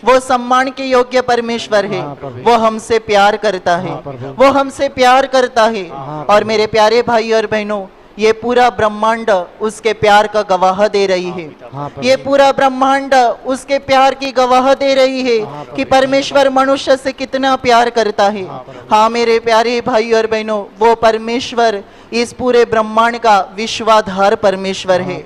वो सम्मान के योग्य परमेश्वर है। वो हमसे प्यार करता है, वो हमसे प्यार करता है। और मेरे प्यारे भाई और बहनों, ये पूरा ब्रह्मांड उसके प्यार का गवाह दे रही है। ये पूरा ब्रह्मांड उसके प्यार की गवाह दे रही है कि परमेश्वर मनुष्य से कितना प्यार करता है। हाँ मेरे प्यारे भाई और बहनों, वो परमेश्वर इस पूरे ब्रह्मांड का विश्वाधार परमेश्वर है।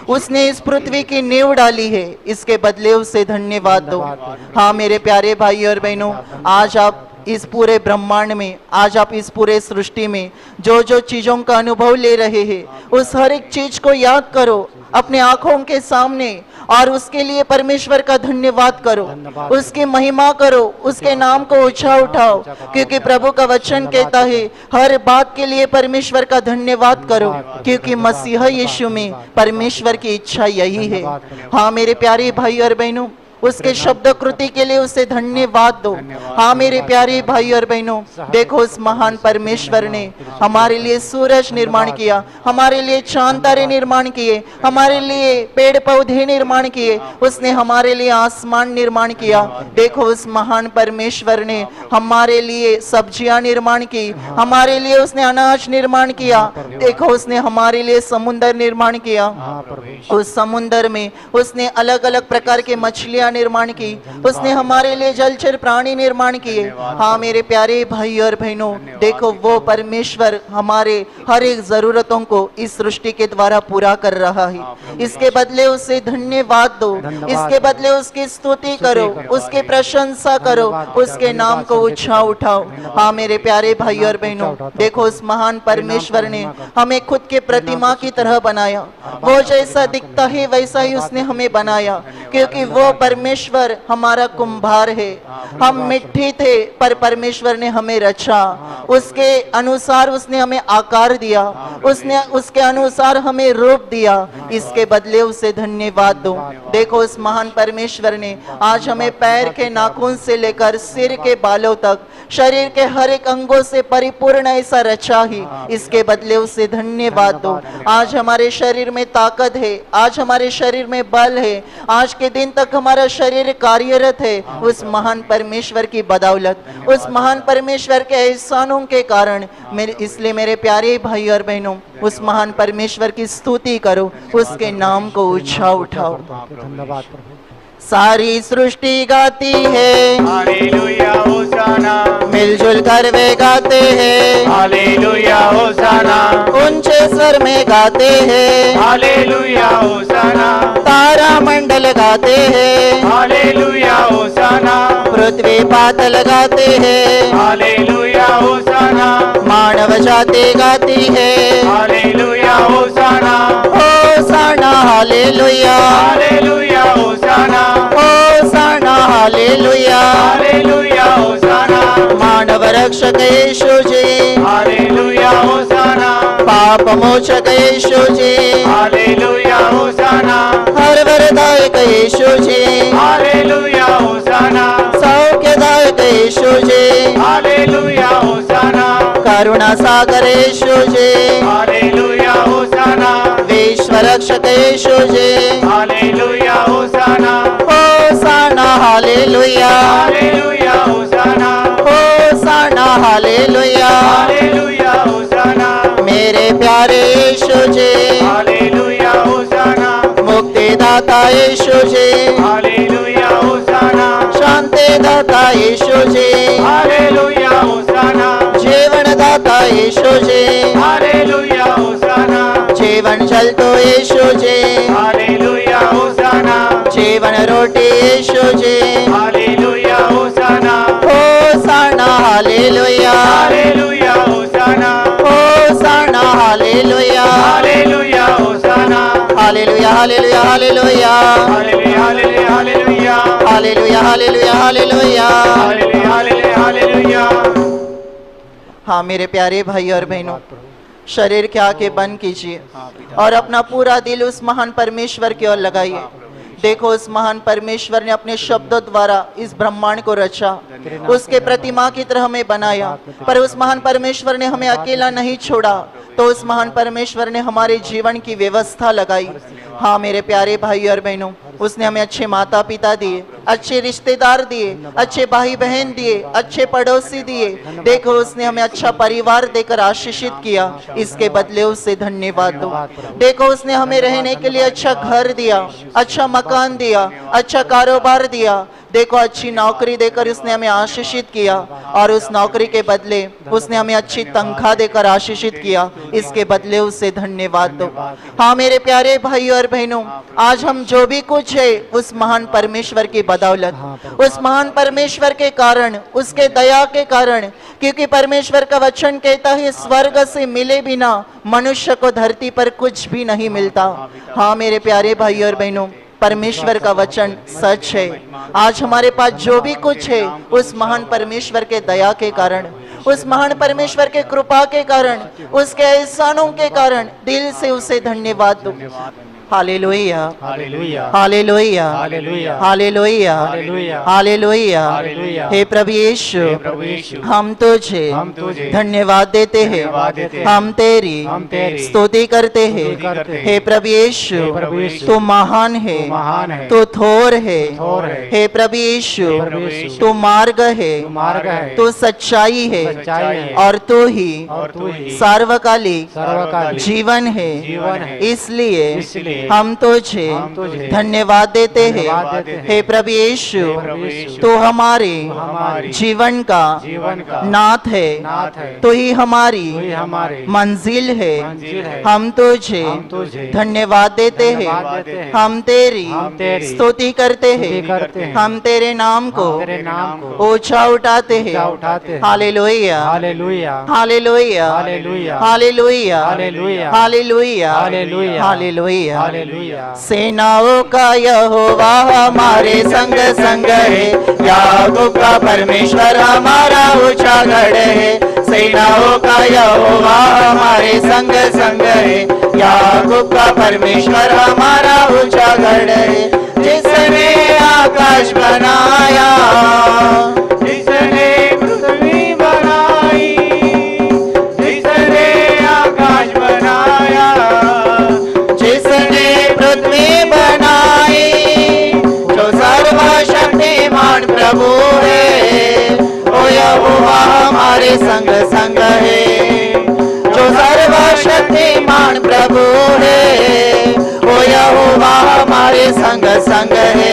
उसने इस पृथ्वी की नींव डाली है, इसके बदले उसे धन्यवाद दो। हाँ मेरे प्यारे भाई और बहनों, आज आप इस पूरे ब्रह्मांड में, आज आप इस पूरे सृष्टि में जो जो चीजों का अनुभव ले रहे हैं, उस हर एक चीज को याद करो अपने आंखों के सामने। और उसके लिए परमेश्वर का धन्यवाद करो, उसकी महिमा करो, उसके नाम को ऊंचा उठाओ, क्योंकि प्रभु का वचन कहता है हर बात के लिए परमेश्वर का धन्यवाद करो, क्योंकि मसीह यीशु में परमेश्वर की इच्छा यही है। हाँ मेरे प्यारे भाई और बहनों, उसके शब्द कृति के लिए उसे धन्यवाद दो। हाँ मेरे प्यारे भाई और बहनों, देखो उस महान परमेश्वर ने हमारे लिए सूरज निर्माण किया, हमारे लिए चांद तारे निर्माण किए, हमारे लिए पेड़ पौधे निर्माण किए, उसने हमारे लिए आसमान निर्माण किया। देखो उस महान परमेश्वर ने हमारे लिए सब्जियां निर्माण की, हमारे लिए उसने अनाज निर्माण किया। देखो उसने हमारे लिए समुद्र निर्माण किया, उस समुद्र में उसने अलग अलग प्रकार के मछलियां निर्माण की, उसने हमारे लिए जलचर प्राणी निर्माण किए। हाँ मेरे प्यारे भाई और बहनों, देखो वो परमेश्वर हमारे हर एक जरूरतों को इस सृष्टि के द्वारा पूरा कर रहा है। इसके बदले उसे धन्यवाद दो, इसके बदले उसकी स्तुति करो, उसकी प्रशंसा करो, उसके नाम को ऊंचा उठाओ। हाँ मेरे प्यारे भाई और बहनों, देखो उस महान परमेश्वर ने हमें खुद के प्रतिमा की तरह बनाया, वो जैसा दिखता है वैसा ही उसने हमें बनाया, क्योंकि वो परमेश्वर हमारा कुंभार है। हम मिट्टी थे पर परमेश्वर ने हमें रचा, उसके अनुसार उसने हमें आकार दिया, उसने उसके अनुसार हमें रूप दिया। इसके बदले उसे धन्यवाद दो। देखो उस महान परमेश्वर ने आज हमें पैर के नाखून से लेकर सिर के बालों तक शरीर के हर एक अंगों से परिपूर्ण ऐसा रचा ही। इसके बदले उसे धन्यवाद दो। आज हमारे शरीर में ताकत है, आज हमारे शरीर में बल है, आज के दिन तक हमारा शरीर कार्यरत है, उस महान परमेश्वर की बदौलत, उस महान परमेश्वर के एहसानों के कारण। इसलिए मेरे प्यारे भाई और बहनों, उस महान परमेश्वर की स्तुति करो, उसके नाम को ऊंचा उठाओ। धन्यवाद प्रभु। सारी सृष्टि गाती है हालेलुया होसाना, मिलजुल कर वे गाते हैं हालेलुया होसाना, ऊंचे स्वर में गाते हैं हालेलुया होसाना, तारा मंडल गाते हैं हालेलुया होसाना, पृथ्वी पातल गाते हैं हालेलुया होसाना, मानव जाति गाती है हालेलुया होसाना, होसाना हालेलुया, हालेलुया होसाना, होसाना हालेलुया। हालेलुया होसाना, मानव रक्षक यीशु जी, हालेलुया होसाना, पाप मोचक यीशु जी, हालेलुया होसाना, हर वरदायक यीशु जी, हालेलुया होसाना, सौख्यदायक यीशु जी, हालेलुया होसाना, करुणा सागर यीशु जी, हालेलुया होसाना, विश्व रक्षक यीशु जी, हालेलुया होसाना, होसाना हालेलुया, हालेलुया होसाना, होसाना हालेलुया। हालेलुया होसाना, मेरे प्यारे यीशु जी, हालेलुया होसाना, मुक्तिदाता यीशु जी, हालेलुया होसाना, शांति दाता यीशु जी, हालेलुया होसाना, जीवन दाता यीशु जी, हालेलुया होसाना, जीवन जल तो यीशु जी, हालेलुया होसाना, जीवन रोटी यीशु जी, हालेलुया होसाना, होसाना हालेलुया, हालेलुया होसाना, होसाना हालेलुया, हालेलुया होसाना, हालेलुया हालेलुया हालेलुया, हालेलुया हालेलुया, हालेलुया हालेलुया हालेलुया। हालेलुया हालेलुया, हालेलुया। हाँ मेरे प्यारे भाई और बहनों, शरीर के आके बंद कीजिए और अपना पूरा दिल उस महान परमेश्वर की ओर लगाइए। देखो उस महान परमेश्वर ने अपने शब्दों द्वारा इस ब्रह्मांड को रचा, उसके प्रतिमा की तरह हमें बनाया, पर उस महान परमेश्वर ने हमें अकेला नहीं छोड़ा, तो उस महान परमेश्वर ने हमारे जीवन की व्यवस्था लगाई। हाँ मेरे प्यारे भाई और बहनों, उसने हमें अच्छे माता पिता दिए, अच्छे रिश्तेदार दिए, अच्छे भाई बहन दिए, अच्छे पड़ोसी दिए। देखो उसने हमें अच्छा परिवार देकर आशीषित किया, इसके बदले उससे धन्यवाद दो। देखो उसने हमें रहने के लिए अच्छा घर दिया, अच्छा मकान दिया, अच्छा कारोबार दिया। देखो अच्छी नौकरी देकर उसने हमें आशीषित किया, और उस नौकरी के बदले उसने हमें अच्छी तनख्वाह देकर आशीषित किया, इसके बदले उससे धन्यवाद दो। हाँ मेरे प्यारे भाई और बहनों, आज हम जो भी कुछ है उस महान परमेश्वर की बदौलत, उस महान परमेश्वर के कारण, उसके दया के कारण, क्योंकि परमेश्वर का वचन कहता है स्वर्ग से मिले बिना मनुष्य को धरती पर कुछ भी नहीं मिलता। हाँ मेरे प्यारे भाई और बहनों, परमेश्वर का वचन सच है। आज हमारे पास जो भी कुछ है उस महान परमेश्वर के दया के कारण, उस महान परमेश्वर के कृपा के कारण, उसके एहसानों के कारण दिल से उसे धन्यवाद दो। हालेलुया, हालेलुया, हालेलुया, हालेलुया, हालेलुया, हालेलुया, हालेलुया। हालेलुया। हे प्रभु यीशु, प्रभु यीशु, हम तुझे हम तुझे धन्यवाद देते हैं, धन्यवाद देते हैं। हम तेरी हम तेरी स्तुति करते हैं। स्तुति करते हैं। हे प्रभु यीशु, हे प्रभु यीशु, तू महान है, तू महान है, तू थोर है। थोर है। हे प्रभु यीशु, हे प्रभु यीशु, तू मार्ग है, तू मार्ग है, तू सच्चाई है, सच्चाई है, और तू ही और तू ही सार्वकालिक सर्वकालिक जीवन है। जीवन है। इसलिए इसलिए हम तुझे हम तुझे धन्यवाद देते धन्यवाद देते हैं। हैं। हे प्रभु यीशु, प्रभु यीशु, तू हमारे हमारी जीवन का जीवन का नाथ है, नाथ है, तू ही हमारी तू ही हमारी मंजिल है। मंजिल है। हम तुझे हम तुझे धन्यवाद देते धन्यवाद हैं। देते हैं। हम तेरी हम तेरी स्तुति करते स्तुति करते हैं। हैं। हम तेरे नाम को हम तेरे नाम को ऊंचा उठाते ऊंचा हैं। उठाते हैं। हालेलुया, हालेलुया, हालेलुया, हालेलुया, हालेलुया, हालेलुया, हालेलुया, हालेलुया, हालेलुया। हालेलुया। सेनाओं का यहोवा हमारे संग संग है, याकूब का परमेश्वर हमारा ऊंचा गढ़ है। सेनाओं का यहोवा हमारे संग संग है, याकूब का परमेश्वर हमारा ऊंचा गढ़ है। जिसने आकाश बनाया, जिसने पृथ्वी बनाई, जिसने आकाश बनाया, जिसने पृथ्वी बनाई, जो सर्वशक्तिमान प्रभु है, ओ यहोवा हमारे संग संग है। जो सर्वशक्तिमान प्रभु है, ओ यहोवा हमारे संग संग है।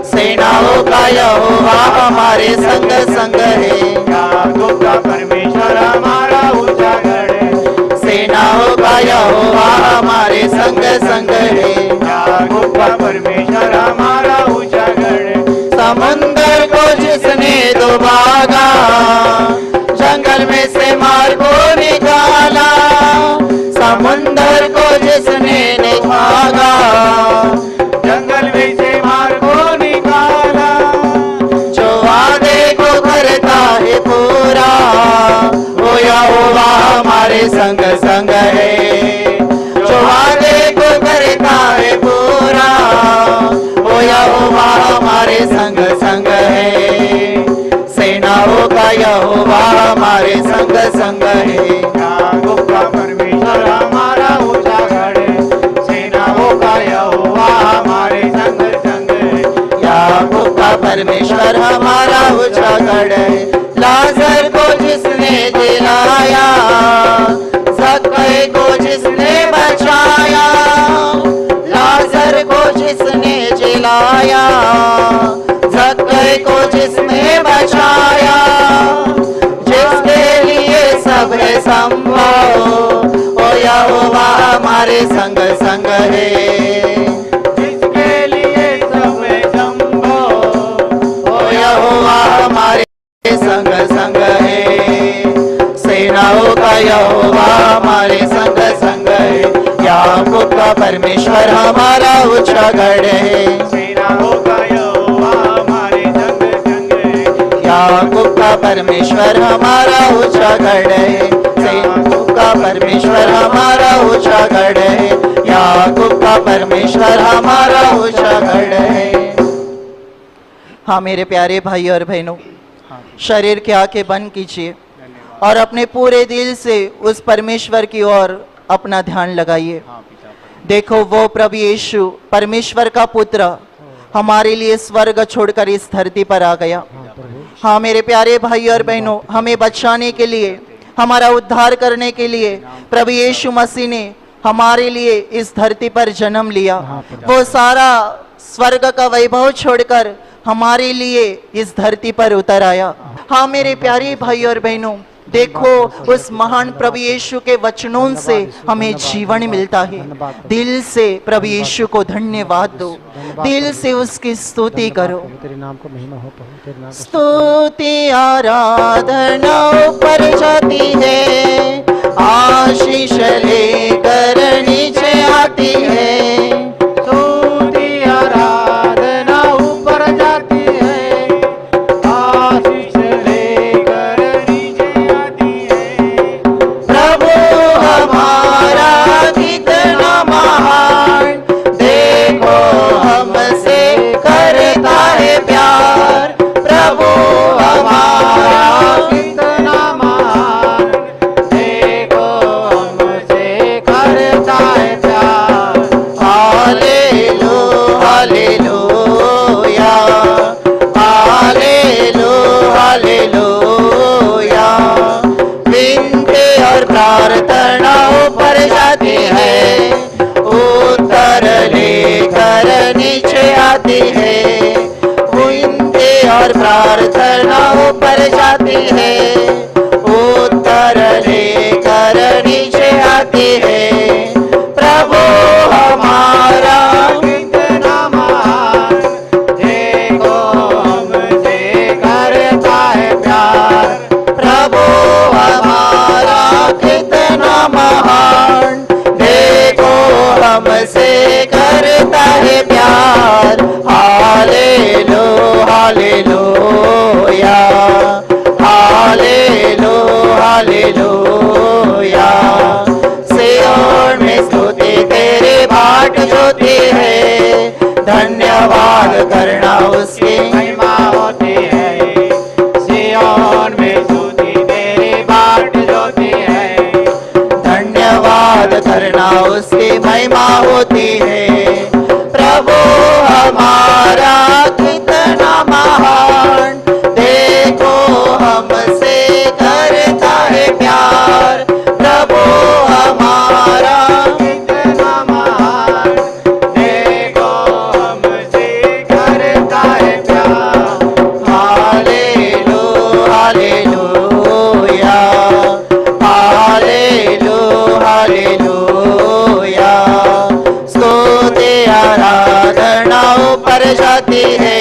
सेनाओं का यहोवा हमारे संग संग है, याकूब का परमेश्वर हमारा ऊंचा गढ़ है। सेनाओं का यहोवा हमारे संग संग है। याकूब का परमेश्वर हमारा ऊंचा गढ़ है। समुंदर को जिसने दुभागा, जंगल में से मार को निकाला। समुंदर को जिसने निभागा, जंगल में से मार को निकाला, जो वादे को करता है पूरा, ओ यहोवा हमारे संग संग है। जो वादे को करता है पूरा, ओ यहोवा हमारे संग संग है। सेनाओं का यहोवा हमारे संग संग है। याकूब का परमेश्वर हमारा ऊंचा गढ़ है। सेनाओं का यहोवा हमारे संग संग है। याकूब का परमेश्वर हमारा ऊंचा गढ़ है। लाजर को जिसने दिलाया, ज़क्कई को जिसने बचाया। लाजर को जिसने जिलाया, ज़क्कई को जिसने बचाया। जिसके लिए सब है संभव, ओ यहोवा हमारे संग संग है। जिसके लिए सब है संभव, ओ यहोवा हमारे संग संग है। सेनाओं का यहोवा हमारे संग संग है। याकूब का परमेश्वर हमारा ऊंचा गढ़ है। सेनाओं का यहोवा हमारे संग संग है। याकूब का परमेश्वर हमारा ऊंचा गढ़ है। याकूब का परमेश्वर हमारा ऊंचा गढ़ है। याकूब का परमेश्वर हमारा ऊंचा गढ़ है। हाँ मेरे प्यारे भाई और बहनों, शरीर की आंखें बंद कीजिए और अपने पूरे दिल से उस परमेश्वर की ओर अपना ध्यान लगाइए। देखो वो प्रभु यीशु परमेश्वर का पुत्र हमारे लिए स्वर्ग छोड़कर इस धरती पर आ गया। हाँ मेरे प्यारे भाई और बहनों, हमें बचाने के लिए, हमारा उद्धार करने के लिए प्रभु यीशु मसीह ने हमारे लिए इस धरती पर जन्म लिया। वो सारा स्वर्ग का वैभव छोड़कर हमारे लिए इस धरती पर उतर आया। हाँ मेरे प्यारे भाई और बहनों, देखो उस महान प्रभु यीशु के वचनों से हमें जीवन मिलता है। दिल से प्रभु यीशु को धन्यवाद दो, दिल से उसकी स्तुति करो। तेरे नाम को महिमा हो प्रभु, तेरे नाम को स्तुति आराधना ऊपर जाती है, आशीष लेकर नीचे आती है। स्तुति प्रार्थना ऊपर जाती है, उत्तर लेकर नीचे आती है। विनती और प्रार्थना ऊपर जाती है, उत्तर लेकर नीचे आती है। प्रभु हमारा कितना महान, देखो हमसे करता है प्यार। प्रभु हमारा कितना महान, देखो हमसे करता है प्यार। हालेलू हालेलूया, हालेलू हालेलूया। सियोन में स्तुति तेरी बाट जोती है, धन्यवाद करना उसकी महिमा होती है। सियोन में स्तुति तेरी बाट जोती है, धन्यवाद करना उसकी महिमा होती है। प्रभु हमारा कितना महान, देखो हमसे करता है प्यार। प्रभु हमारा कितना महान, देखो हमसे करता है प्यार। हालेलू हालेलूया, हालेलू हालेलूया। स्तुति आराधना ऊपर जाती है,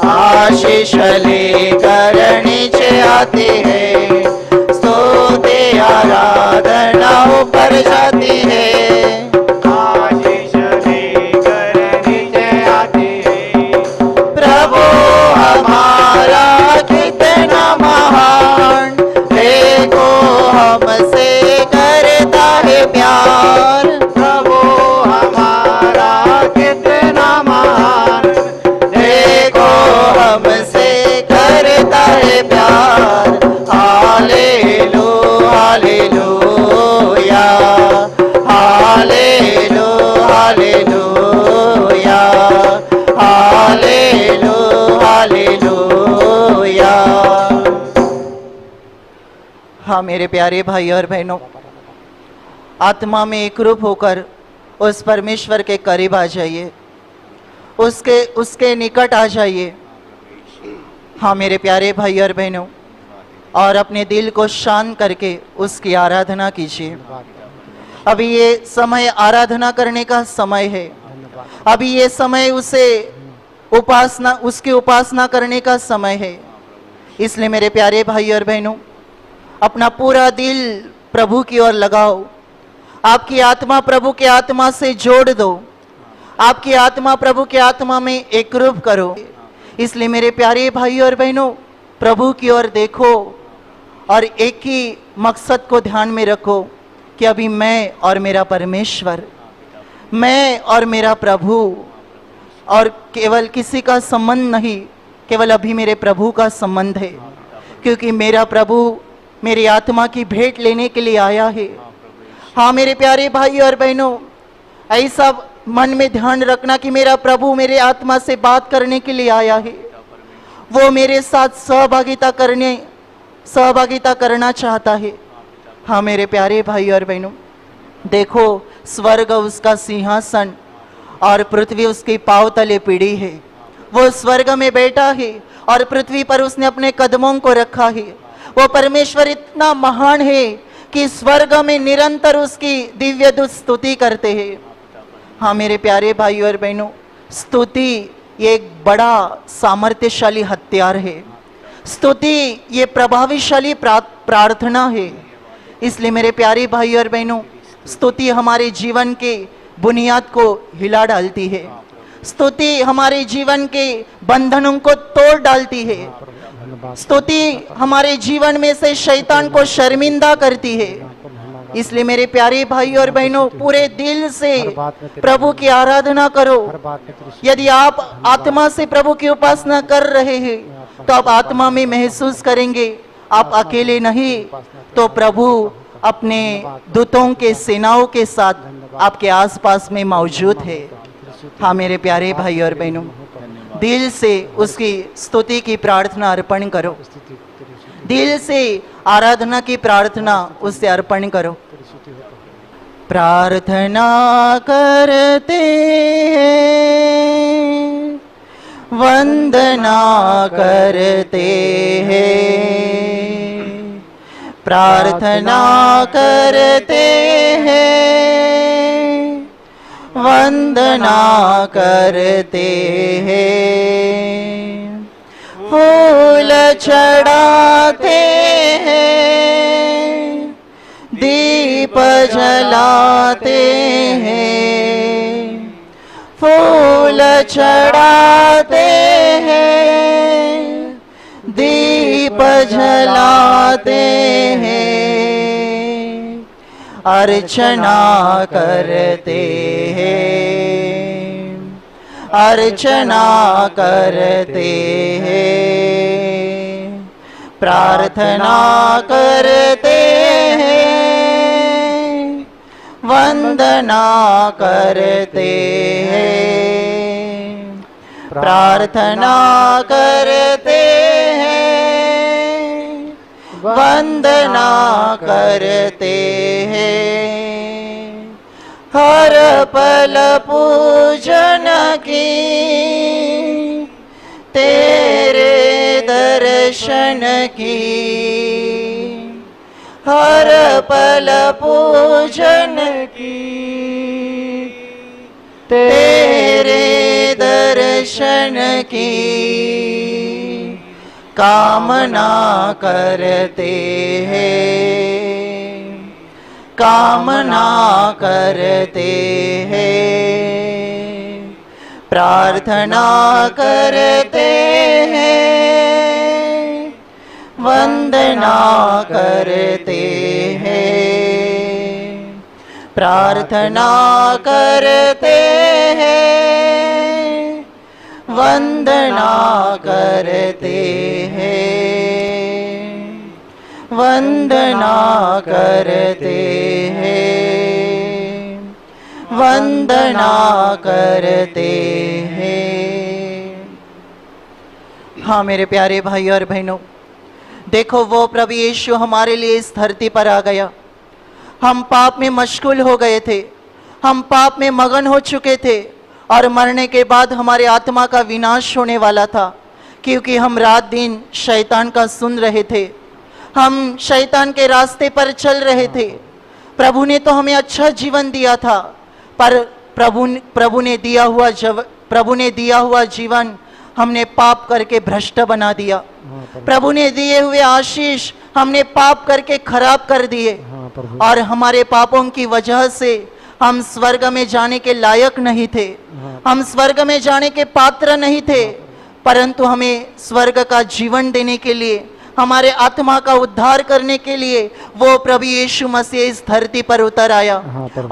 आशीष लेकर नीचे आती है। स्तुति आराधना ऊपर जाती है, आशीष लेकर नीचे आती है। प्रभु हमारा कितना महान, देखो हमसे करता है प्यार। प्रभु हमारा कितना महान, देखो हमसे करता है प्यार। हालेलू हालेलूया, हालेलू हालेलूया, हालेलू हालेलूया। हाँ मेरे प्यारे भाई और बहनों, आत्मा में एकरूप होकर उस परमेश्वर के करीब आ जाइए, उसके निकट आ जाइए। हाँ मेरे प्यारे भाई और बहनों, और अपने दिल को शांत करके उसकी आराधना कीजिए। अभी ये समय आराधना करने का समय है, अभी ये समय उसकी उपासना करने का समय है। इसलिए मेरे प्यारे भाई और बहनों, अपना पूरा दिल प्रभु की ओर लगाओ, आपकी आत्मा प्रभु के आत्मा से जोड़ दो, आपकी आत्मा प्रभु के आत्मा में एकरूप करो। इसलिए मेरे प्यारे भाई और बहनों, प्रभु की ओर देखो और एक ही मकसद को ध्यान में रखो कि अभी मैं और मेरा परमेश्वर, मैं और मेरा प्रभु, और केवल किसी का संबंध नहीं, केवल अभी मेरे प्रभु का संबंध है। क्योंकि मेरा प्रभु मेरी आत्मा की भेंट लेने के लिए आया है। हाँ मेरे प्यारे भाई और बहनों, ऐसा मन में ध्यान रखना कि मेरा प्रभु मेरे आत्मा से बात करने के लिए आया है। वो मेरे साथ सहभागिता करना चाहता है। हाँ मेरे प्यारे भाई और बहनों, देखो स्वर्ग उसका सिंहासन और पृथ्वी उसकी पांव तले पीढ़ी है। वो स्वर्ग में बैठा है और पृथ्वी पर उसने अपने कदमों को रखा है। वो परमेश्वर इतना महान है कि स्वर्ग में निरंतर उसकी दिव्य दूत स्तुति करते हैं। हाँ मेरे प्यारे भाई और बहनों, स्तुति ये एक बड़ा सामर्थ्यशाली हथियार है। स्तुति ये प्रभावशाली प्रार्थना है। इसलिए मेरे प्यारे भाई और बहनों, स्तुति हमारे जीवन के बुनियाद को हिला डालती है। स्तुति हमारे जीवन के बंधनों को तोड़ डालती है। स्तुति हमारे जीवन में से शैतान को शर्मिंदा करती है। इसलिए मेरे प्यारे भाई और बहनों, पूरे दिल से प्रभु की आराधना करो। यदि आप आत्मा से प्रभु की उपासना कर रहे हैं तो आप आत्मा में महसूस करेंगे आप अकेले नहीं, तो प्रभु अपने दूतों के सेनाओं के साथ आपके आसपास में मौजूद है। हाँ मेरे प्यारे भाई और बहनों, दिल से उसकी स्तुति की प्रार्थना अर्पण करो। दिल से आराधना की प्रार्थना उससे अर्पण करो। प्रार्थना करते हैं, वंदना करते हैं, प्रार्थना करते हैं, वंदना करते हैं, फूल चढ़ाते हैं, दीप जलाते हैं, फूल चढ़ाते हैं, दीप जलाते हैं, अर्चना करते हैं, अर्चना करते हैं, प्रार्थना करते हैं, वंदना करते हैं, प्रार्थना करते हैं, वंदना करते हैं, हर पल पूजन की, तेरे दर्शन की, हर पल पूजन की, तेरे दर्शन की, कामना करते हैं, कामना करते हैं, प्रार्थना करते हैं, वंदना करते हैं, प्रार्थना करते हैं, वंदना करते हैं, वंदना करते हैं, वंदना करते हैं। हाँ मेरे प्यारे भाई और बहनों, देखो वो प्रभु यीशु हमारे लिए इस धरती पर आ गया। हम पाप में मशगूल हो गए थे, हम पाप में मगन हो चुके थे और मरने के बाद हमारे आत्मा का विनाश होने वाला था, क्योंकि हम रात दिन शैतान का सुन रहे थे, हम शैतान के रास्ते पर चल रहे थे। प्रभु ने तो हमें अच्छा जीवन दिया था, पर प्रभु ने दिया हुआ जीवन हमने पाप करके भ्रष्ट बना दिया। प्रभु ने दिए हुए आशीष हमने पाप करके खराब कर दिए, और हमारे पापों की वजह से हम स्वर्ग में जाने के लायक नहीं थे, हम स्वर्ग में जाने के पात्र नहीं थे। परंतु हमें स्वर्ग का जीवन देने के लिए, हमारे आत्मा का उद्धार करने के लिए वो प्रभु यीशु मसीह इस धरती पर उतर आया,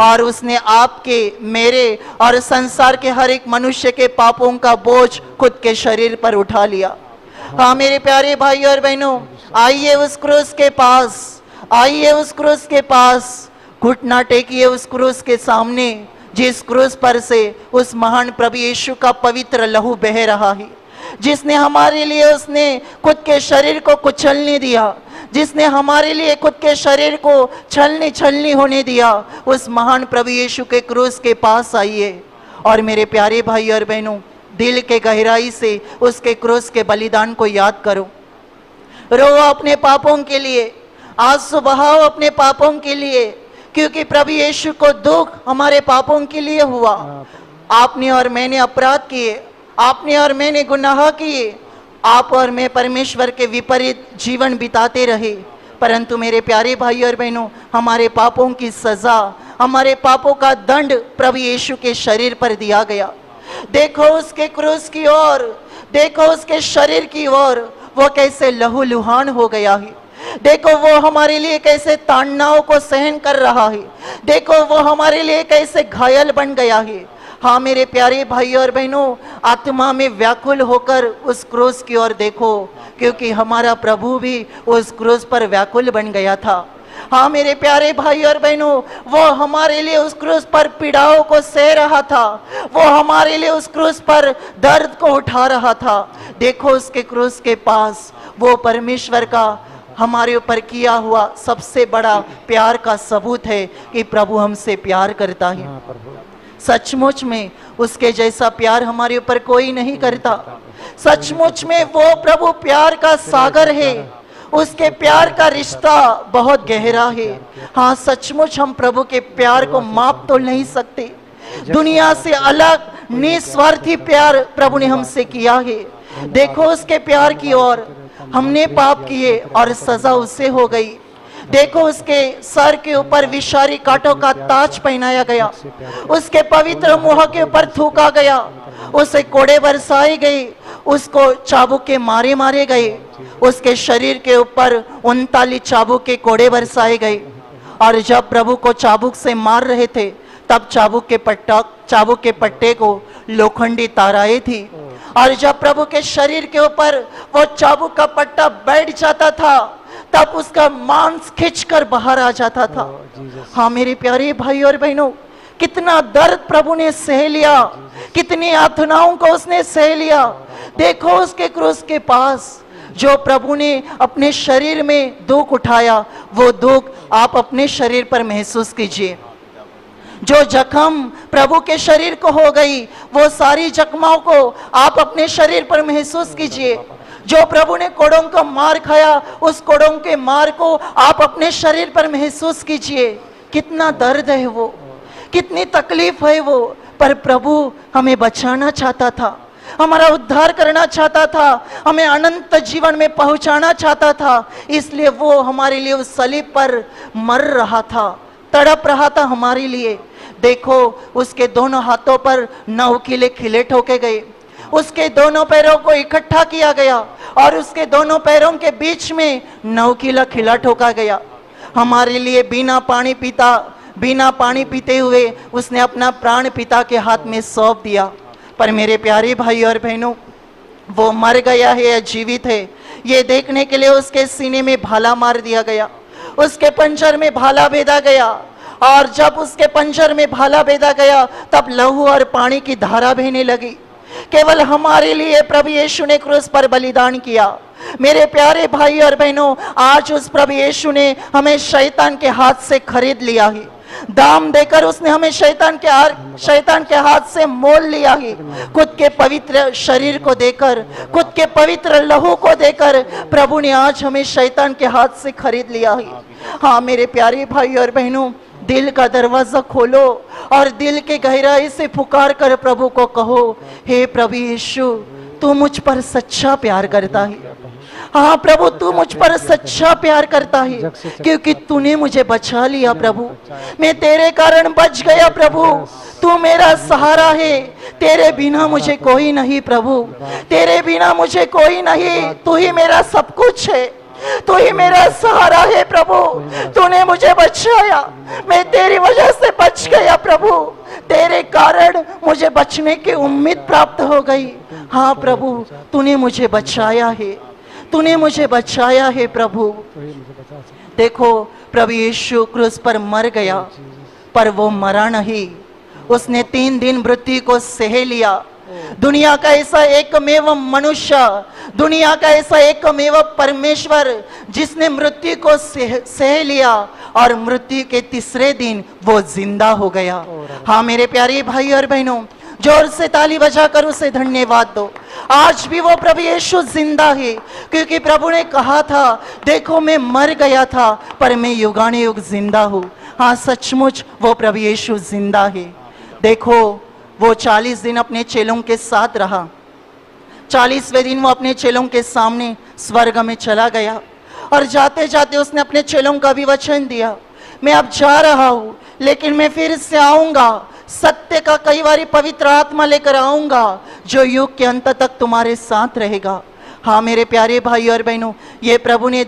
और उसने आपके, मेरे और संसार के हर एक मनुष्य के पापों का बोझ खुद के शरीर पर उठा लिया। हाँ मेरे प्यारे भाई और बहनों, आइए उस क्रूस के पास, आइए उस क्रूस के पास, घुटना टेकिए उस क्रूस के सामने, जिस क्रूस पर से उस महान प्रभु यीशु का पवित्र लहू बह रहा है, जिसने हमारे लिए, उसने खुद के शरीर को कुचलने दिया, जिसने हमारे लिए खुद के शरीर को छलनी होने दिया। उस महान प्रभु यीशु के क्रूस के पास आइए, और मेरे प्यारे भाई और बहनों, दिल के गहराई से उसके क्रूस के बलिदान को याद करो। रो अपने पापों के लिए, आंसू बहाओ अपने पापों के लिए, क्योंकि प्रभु यीशु को दुख हमारे पापों के लिए हुआ। आपने और मैंने अपराध किए, आपने और मैंने गुनाह किए, आप और मैं परमेश्वर के विपरीत जीवन बिताते रहे। परंतु मेरे प्यारे भाई और बहनों, हमारे पापों की सजा, हमारे पापों का दंड प्रभु यीशु के शरीर पर दिया गया। देखो उसके क्रूस की ओर, देखो उसके शरीर की ओर, वो कैसे लहूलुहान हो गया है। देखो वो हमारे लिए कैसे ताड़नाओं को सहन कर रहा है, देखो वो हमारे लिए कैसे घायल बन गया है। हाँ मेरे प्यारे भाई और बहनों, आत्मा में व्याकुल होकर उस क्रूस की ओर देखो, क्योंकि हमारा प्रभु भी उस क्रूस पर व्याकुल बन गया था। हाँ मेरे प्यारे भाई और बहनों, वो हमारे लिए उस क्रूस पर पीड़ाओं को सह रहा था, वो हमारे लिए उस क्रूस पर दर्द को उठा रहा था। देखो उसके क्रूस के पास वो परमेश्वर का हमारे ऊपर किया हुआ सबसे बड़ा प्यार का सबूत है कि प्रभु हमसे प्यार करता है। हाँ प्रभु, सचमुच में उसके जैसा प्यार हमारे ऊपर कोई नहीं करता। सचमुच में वो प्रभु प्यार का सागर है, उसके प्यार का रिश्ता बहुत गहरा है। हाँ, सचमुच हम प्रभु के प्यार को माप तो नहीं सकते। दुनिया से अलग निस्वार्थी प्यार प्रभु ने हमसे किया है। देखो उसके प्यार की ओर, हमने पाप किए और सजा उससे हो गई। देखो उसके सर के ऊपर विषारी कांटों का ताज पहनाया गया, उसके पवित्र मुंह के ऊपर थूका गया, उसे कोड़े बरसाए गए, उसको चाबुक के मारे मारे गए, उसके शरीर के ऊपर 39 चाबुक के कोड़े बरसाए गए। और जब प्रभु को चाबुक से मार रहे थे तब चाबुक के पट्टे को लोखंडी ताराएं थी। और जब प्रभु के शरीर के ऊपर वो चाबुक का पट्टा बैठ जाता था तब उसका मांस खिंचकर बाहर आ जाता था। हाँ मेरे प्यारे भाई और बहनों, कितना दर्द प्रभु ने सह लिया, कितनी यातनाओं को उसने सह लिया। देखो उसके क्रूस के पास जो प्रभु ने अपने शरीर में दुख उठाया, वो दुख आप अपने शरीर पर महसूस कीजिए। जो जख्म प्रभु के शरीर को हो गई, वो सारी जख्मों को आप अपने शरीर पर महसूस कीजिए। जो प्रभु ने कोड़ों का मार खाया, उस कोड़ों के मार को आप अपने शरीर पर महसूस कीजिए। कितना दर्द है वो, कितनी तकलीफ है वो, पर प्रभु हमें बचाना चाहता था, हमारा उद्धार करना चाहता था, हमें अनंत जीवन में पहुंचाना चाहता था। इसलिए वो हमारे लिए उस सलीब पर मर रहा था, तड़प रहा था हमारे लिए। देखो उसके दोनों हाथों पर 9 किले खिले ठोके गए, उसके दोनों पैरों को इकट्ठा किया गया और उसके दोनों पैरों के बीच में 9 किला खिला ठोका गया। हमारे लिए बिना पानी पीते हुए उसने अपना प्राण पिता के हाथ में सौंप दिया। पर मेरे प्यारे भाई और बहनों, वो मर गया है या जीवित है, ये देखने के लिए उसके सीने में भाला मार दिया गया, उसके पंजर में भाला बेधा गया। और जब उसके पंजर में भाला बेधा गया तब लहू और पानी की धारा बहने लगी। केवल हमारे लिए प्रभु यीशु ने क्रूस पर बलिदान किया। मेरे प्यारे भाई और बहनों, आज उस प्रभु यीशु ने हमें शैतान के हाथ से खरीद लिया है, दाम देकर उसने हमें शैतान के हाथ से मोल लिया है। खुद के पवित्र शरीर को देकर, खुद के पवित्र लहू को देकर प्रभु ने आज हमें शैतान के हाथ से खरीद लिया है। हाँ मेरे प्यारे भाई और बहनों, दिल का दरवाजा खोलो और दिल के गहराई से पुकार कर प्रभु को कहो, हे प्रभु यीशु, तू मुझ पर सच्चा प्यार करता है। हाँ प्रभु, तू मुझ पर सच्चा प्यार करता है, क्योंकि तूने मुझे बचा लिया प्रभु। मैं तेरे कारण बच गया प्रभु, तू मेरा सहारा है। तेरे बिना मुझे कोई नहीं प्रभु, तेरे बिना मुझे कोई नहीं, तू ही मेरा सब कुछ है, तू ही मेरा सहारा है प्रभु। तूने मुझे बचाया, मैं तेरी वजह से बच गया प्रभु, तेरे कारण मुझे बचने की उम्मीद प्राप्त हो गई। हाँ प्रभु, तूने मुझे बचाया है, तूने मुझे बचाया है प्रभु। देखो प्रभु यीशु क्रूस पर मर गया, पर वो मरा नहीं, उसने 3 दिन मृत्यु को सह लिया। दुनिया का ऐसा एकमेव मनुष्य, दुनिया का ऐसा एकमेव परमेश्वर जिसने मृत्यु को सह लिया और मृत्यु के तीसरे दिन वो जिंदा हो गया। हाँ मेरे प्यारे भाई और बहनों, जोर से ताली बजाकर उसे धन्यवाद दो। आज भी वो प्रभु यीशु जिंदा है, क्योंकि प्रभु ने कहा था, देखो मैं मर गया था पर मैं युगानुयुग जिंदा हूँ। हाँ सचमुच वो प्रभु यीशु जिंदा है। देखो वो 40 दिन अपने चेलों के साथ रहा, 40वें दिन वो अपने चेलों के सामने स्वर्ग में चला गया और जाते जाते उसने अपने चेलों का भी वचन दिया, मैं अब जा रहा हूँ लेकिन मैं फिर से आऊंगा, सत्य का कई बारी पवित्र आत्मा लेकर आऊंगा जो युग के अंत तक तुम्हारे साथ रहेगा। हाँ मेरे प्यारे भाई और बहनों, ये प्रभु ने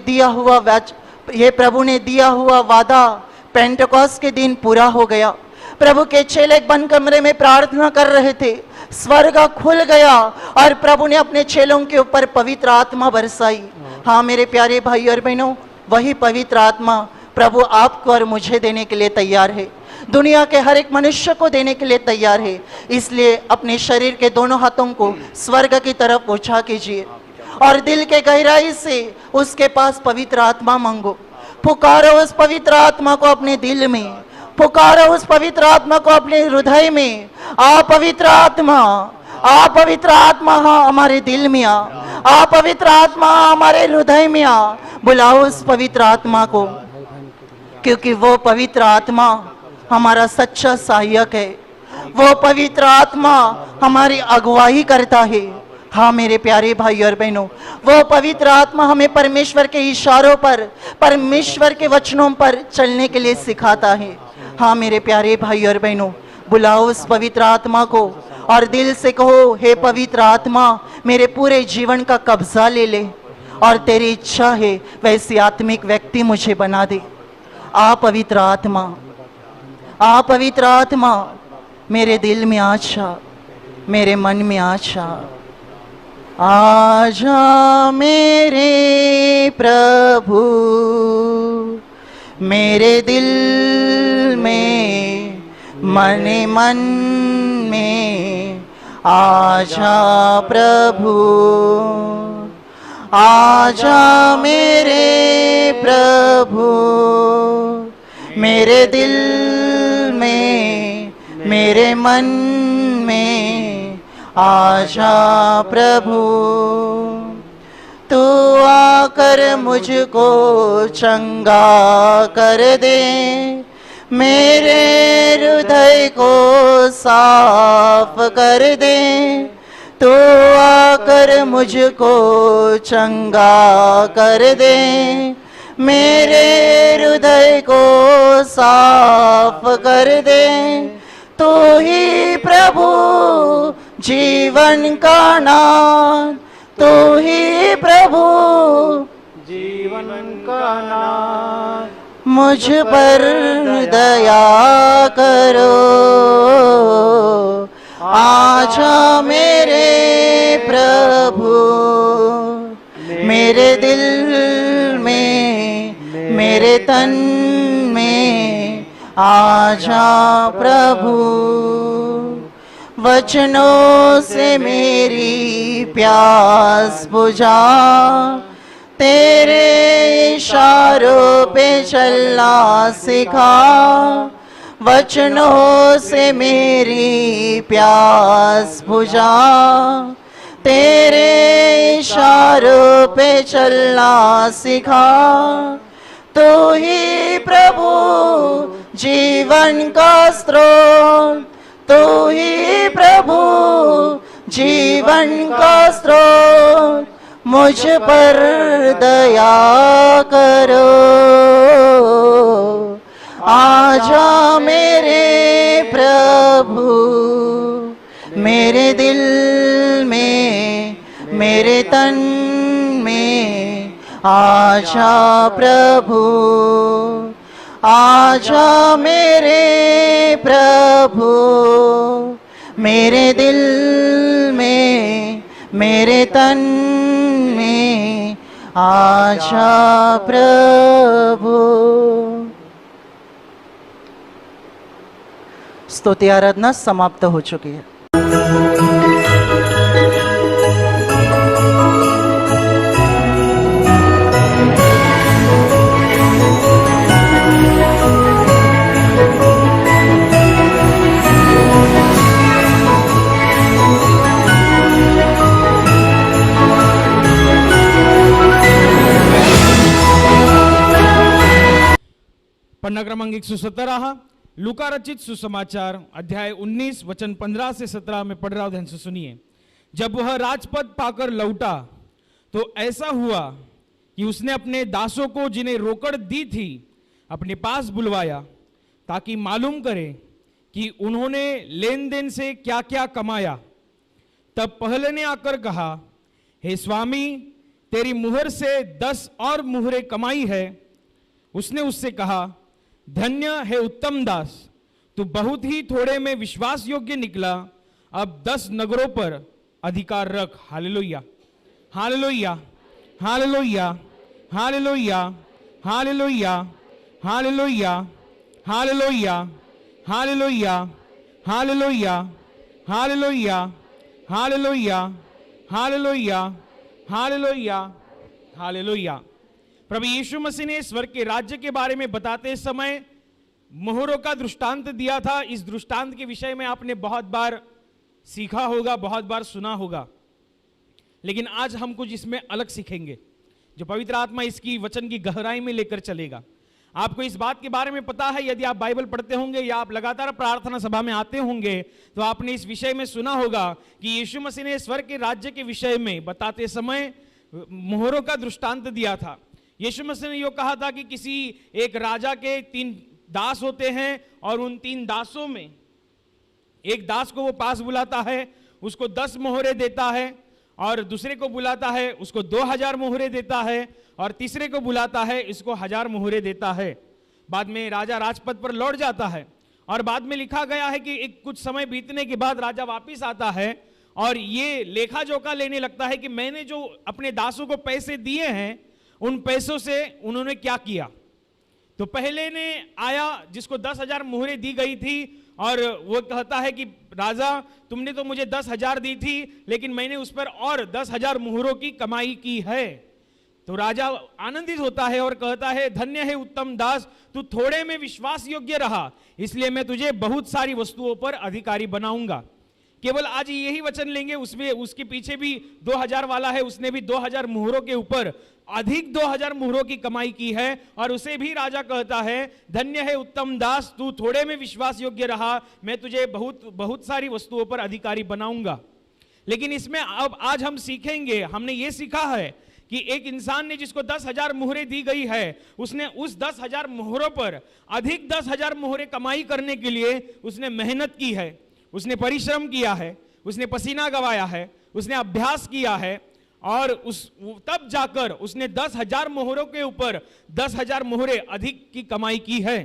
दिया हुआ वादा पेंटेकोस्त के दिन पूरा हो गया। प्रभु के चेले एक बंद कमरे में प्रार्थना कर रहे थे, स्वर्ग खुल गया और प्रभु ने अपने चेलों के ऊपर पवित्र आत्मा बरसाई। हाँ मेरे प्यारे भाई और बहनों, वही पवित्र आत्मा प्रभु आपको और मुझे देने के लिए तैयार है, दुनिया के हर एक मनुष्य को देने के लिए तैयार है। इसलिए अपने शरीर के दोनों हाथों को स्वर्ग की तरफ उठा कीजिए और दिल के गहराई से उसके पास पवित्र आत्मा मांगो। पुकारो उस पवित्र आत्मा को अपने दिल में, पुकारो उस पवित्र आत्मा को अपने हृदय में। आ पवित्र आत्मा, आ पवित्र आत्मा हाँ हमारे दिल में आ पवित्र आत्मा हमारे हृदय में आ। बुलाओ उस पवित्र आत्मा को, क्योंकि वो पवित्र आत्मा हमारा सच्चा सहायक है। वो पवित्र आत्मा हमारी अगुवाई करता है। हाँ मेरे प्यारे भाई और बहनों, वो पवित्र आत्मा हमें परमेश्वर के इशारों पर, परमेश्वर के वचनों पर चलने के लिए सिखाता है। हाँ मेरे प्यारे भाई और बहनों, बुलाओ उस पवित्र आत्मा को और दिल से कहो, हे पवित्र आत्मा मेरे पूरे जीवन का कब्जा ले ले और तेरी इच्छा है वैसी आत्मिक व्यक्ति मुझे बना दे। आ पवित्र आत्मा, आ पवित्र आत्मा मेरे दिल में आजा, मेरे मन में आजा। आजा मेरे प्रभु मेरे दिल में, मन में आजा प्रभु। आजा मेरे प्रभु मेरे दिल में, मेरे मन में आजा प्रभु। तू आकर मुझको चंगा कर दे, मेरे हृदय को साफ कर दे। तू आकर मुझको चंगा कर दे, मेरे हृदय को साफ कर दे। तू ही प्रभु जीवन का नाम, तू ही प्रभु जीवन का नाम। मुझ पर दया करो। आजा मेरे प्रभु मेरे दिल में, मेरे तन में आजा प्रभु। वचनों से मेरी प्यास बुझा, तेरे इशारों पे चलना सिखा। वचनों से मेरी प्यास बुझा, तेरे इशारों पे चलना सिखा। तू ही प्रभु जीवन का स्रोत, तू ही प्रभु जीवन का स्रोत। मुझ पर दया करो। आजा मेरे प्रभु मेरे दिल में, मेरे तन में आजा प्रभु। आजा मेरे प्रभु मेरे दिल में, मेरे तन में आजा प्रभु। स्तुति आराधना समाप्त हो चुकी है। पन्ना क्रमांक 117 लूका रचित सुसमाचार अध्याय 19 वचन 15 से 17 में पढ़ रहा हूं, ध्यान से सुनिए। जब वह राजपद पाकर लौटा तो ऐसा हुआ कि उसने अपने दासों को जिन्हें रोकड़ दी थी अपने पास बुलवाया, ताकि मालूम करे कि उन्होंने लेन देन से क्या क्या कमाया। तब पहले ने आकर कहा, हे स्वामी, तेरी मुहर से 10 और मुहरें कमाई है। उसने उससे कहा, धन्य है उत्तम दास, तू बहुत ही थोड़े में विश्वास योग्य निकला, अब 10 नगरों पर अधिकार रख। हालेलुया, हालेलुया, हालेलुया, हालेलुया, हालेलुया, हालेलुया, हालेलुया, हालेलुया, हालेलुया, हालेलुया, हालेलुया, हालेलुया, हालेलुया, हालेलुया। प्रभु यीशु मसीह ने स्वर्ग के राज्य के बारे में बताते समय मोहरों का दृष्टांत दिया था। इस दृष्टांत के विषय में आपने बहुत बार सीखा होगा, बहुत बार सुना होगा, लेकिन आज हम कुछ इसमें अलग सीखेंगे जो पवित्र आत्मा इसकी वचन की गहराई में लेकर चलेगा। आपको इस बात के बारे में पता है, यदि आप बाइबल पढ़ते होंगे या आप लगातार प्रार्थना सभा में आते होंगे तो आपने इस विषय में सुना होगा कि यीशु मसीह ने स्वर्ग के राज्य के विषय में बताते समय मोहरों का दृष्टांत दिया था। यीशु मसीह ने यह कहा था कि किसी एक राजा के 3 दास होते हैं और उन 3 दासों में एक दास को वो पास बुलाता है, उसको 10 मोहरे देता है, और दूसरे को बुलाता है, उसको 2000 मोहरे देता है, और तीसरे को बुलाता है, इसको 1000 मोहरे देता है। बाद में राजा राजपद पर लौट जाता है और बाद में लिखा गया है कि एक कुछ समय बीतने के बाद राजा वापिस आता है और ये लेखा जोखा लेने लगता है कि मैंने जो अपने दासों को पैसे दिए हैं उन पैसों से उन्होंने क्या किया। तो पहले ने आया जिसको 10,000 मोहरे दी गई थी और वो कहता है कि राजा तुमने तो मुझे 10,000 दी थी, लेकिन मैंने उस पर और 10,000 मोहरों की कमाई की है। तो राजा आनंदित होता है और कहता है धन्य है उत्तम दास, तू थोड़े में विश्वास योग्य रहा, इसलिए मैं तुझे बहुत सारी वस्तुओं पर अधिकारी बनाऊंगा। केवल आज यही वचन लेंगे, उसमें उसके पीछे भी 2000 वाला है, उसने भी 2000 मोहरों के ऊपर अधिक 2000 मोहरों की कमाई की है और उसे भी राजा कहता है धन्य है उत्तम दास, तू थोड़े में विश्वास योग्य रहा, मैं तुझे बहुत सारी वस्तुओं पर अधिकारी बनाऊंगा। लेकिन इसमें अब आज हम सीखेंगे, हमने ये सीखा है कि एक इंसान ने जिसको 10,000 मोहरे दी गई है, उसने उस 10,000 मोहरों पर अधिक 10,000 मोहरे कमाई करने के लिए उसने मेहनत की है, उसने परिश्रम किया है, उसने पसीना गवाया है, उसने अभ्यास किया है और तब जाकर उसने 10,000 मोहरों के ऊपर 10,000 मोहरे अधिक की कमाई की है।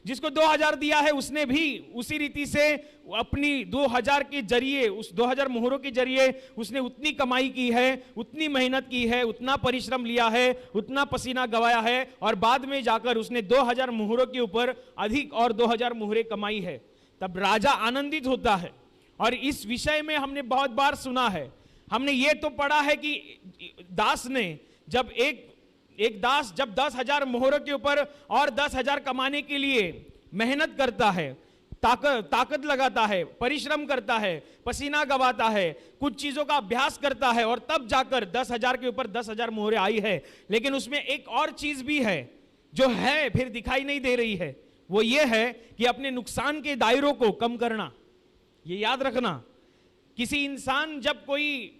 जिसको 2,000 दिया है उसने भी उसी रीति से अपनी 2,000 के जरिए, उस 2,000 मोहरों के जरिए उसने उतनी कमाई की है, उतनी मेहनत की है, उतना परिश्रम लिया है, उतना पसीना गवाया है और बाद में जाकर उसने 2,000 मोहरों के ऊपर अधिक और 2,000 मोहरे कमाई है। तब राजा आनंदित होता है। और इस विषय में हमने बहुत बार सुना है, हमने ये तो पढ़ा है कि दास ने जब एक दास जब 10,000 मोहरों के ऊपर और 10,000 कमाने के लिए मेहनत करता है, ताकत लगाता है, परिश्रम करता है, पसीना गवाता है, कुछ चीजों का अभ्यास करता है और तब जाकर 10,000 के ऊपर 10,000 मोहरे आई है। लेकिन उसमें एक और चीज भी है जो है फिर दिखाई नहीं दे रही है, वो ये है कि अपने नुकसान के दायरों को कम करना। ये याद रखना, किसी इंसान जब कोई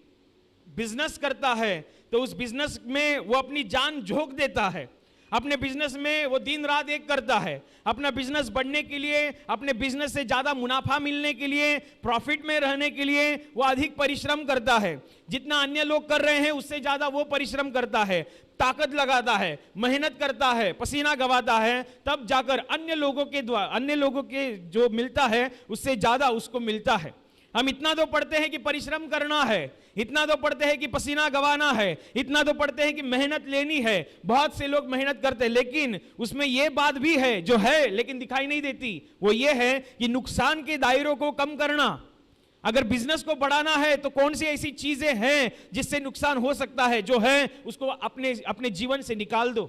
बिजनेस करता है तो उस बिजनेस में वो अपनी जान झोंक देता है, अपने बिजनेस में वो दिन रात एक करता है, अपना बिजनेस बढ़ने के लिए, अपने बिजनेस से ज्यादा मुनाफा मिलने के लिए, प्रॉफिट में रहने के लिए वो अधिक परिश्रम करता है। जितना अन्य लोग कर रहे हैं उससे ज्यादा वो परिश्रम करता है, ताकत लगाता है, मेहनत करता है, पसीना गवाता है, तब जाकर अन्य लोगों के जो मिलता है उससे ज्यादा उसको मिलता है। हम इतना तो पढ़ते हैं कि परिश्रम करना है, इतना तो पढ़ते हैं कि पसीना गवाना है, इतना तो पढ़ते हैं कि मेहनत लेनी है। बहुत से लोग मेहनत करते हैं, लेकिन उसमें यह बात भी है जो है लेकिन दिखाई नहीं देती, वो ये है कि नुकसान के दायरों को कम करना। अगर बिजनेस को बढ़ाना है तो कौन सी ऐसी चीजें हैं जिससे नुकसान हो सकता है, जो है उसको अपने जीवन से निकाल दो।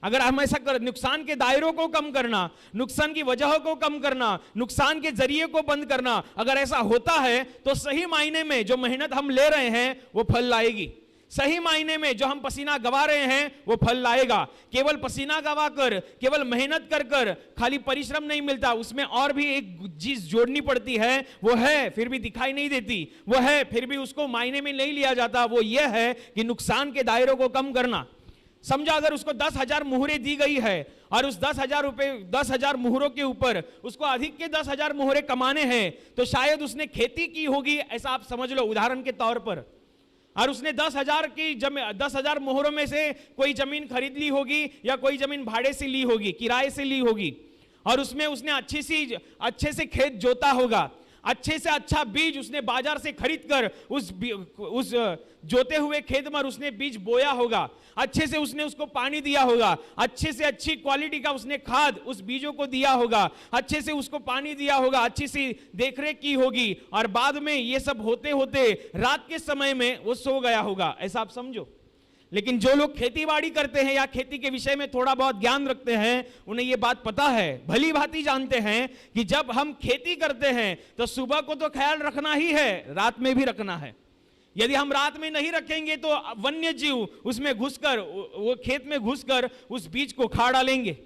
अगर हम ऐसा कर, नुकसान के दायरों को कम करना, नुकसान की वजहों को कम करना, नुकसान के जरिए को बंद करना, अगर ऐसा होता है तो सही मायने में जो मेहनत हम ले रहे हैं वो फल लाएगी। सही मायने में जो हम पसीना गवा रहे हैं वो फल लाएगा। केवल पसीना गवा कर, केवल मेहनत कर कर खाली परिश्रम नहीं मिलता, उसमें और भी एक चीज जोड़नी पड़ती है, वो है फिर भी दिखाई नहीं देती, वो है फिर भी उसको मायने में नहीं लिया जाता, वो ये है कि नुकसान के दायरों को कम करना। समझा, अगर उसको 10,000 मोहरे दी गई है और उस 10,000 मोहरों के ऊपर उसको अधिक के 10,000 मोहरे कमाने हैं, तो शायद उसने खेती की होगी, ऐसा आप समझ लो उदाहरण के तौर पर, और उसने 10,000 मोहरों में से कोई जमीन खरीद ली होगी या कोई जमीन भाड़े से ली होगी, किराए से ली होगी, और उसमें उसने अच्छे से खेत जोता होगा। अच्छे से अच्छा बीज उसने बाजार से खरीद कर उस जोते हुए खेत में उसने बीज बोया होगा, अच्छे से उसने उसको पानी दिया होगा, अच्छे से अच्छी क्वालिटी का उसने खाद उस बीजों को दिया होगा, अच्छे से उसको पानी दिया होगा, अच्छी सी देखरेख की होगी, और बाद में ये सब होते होते रात के समय में वो सो गया होगा, ऐसा आप समझो। लेकिन जो लोग खेती बाड़ी करते हैं या खेती के विषय में थोड़ा बहुत ज्ञान रखते हैं, उन्हें यह बात पता है, भली भांति जानते हैं कि जब हम खेती करते हैं तो सुबह को तो ख्याल रखना ही है, रात में भी रखना है। यदि हम रात में नहीं रखेंगे तो वन्य जीव उसमें घुसकर, वो खेत में घुसकर उस बीज को खा डालेंगे।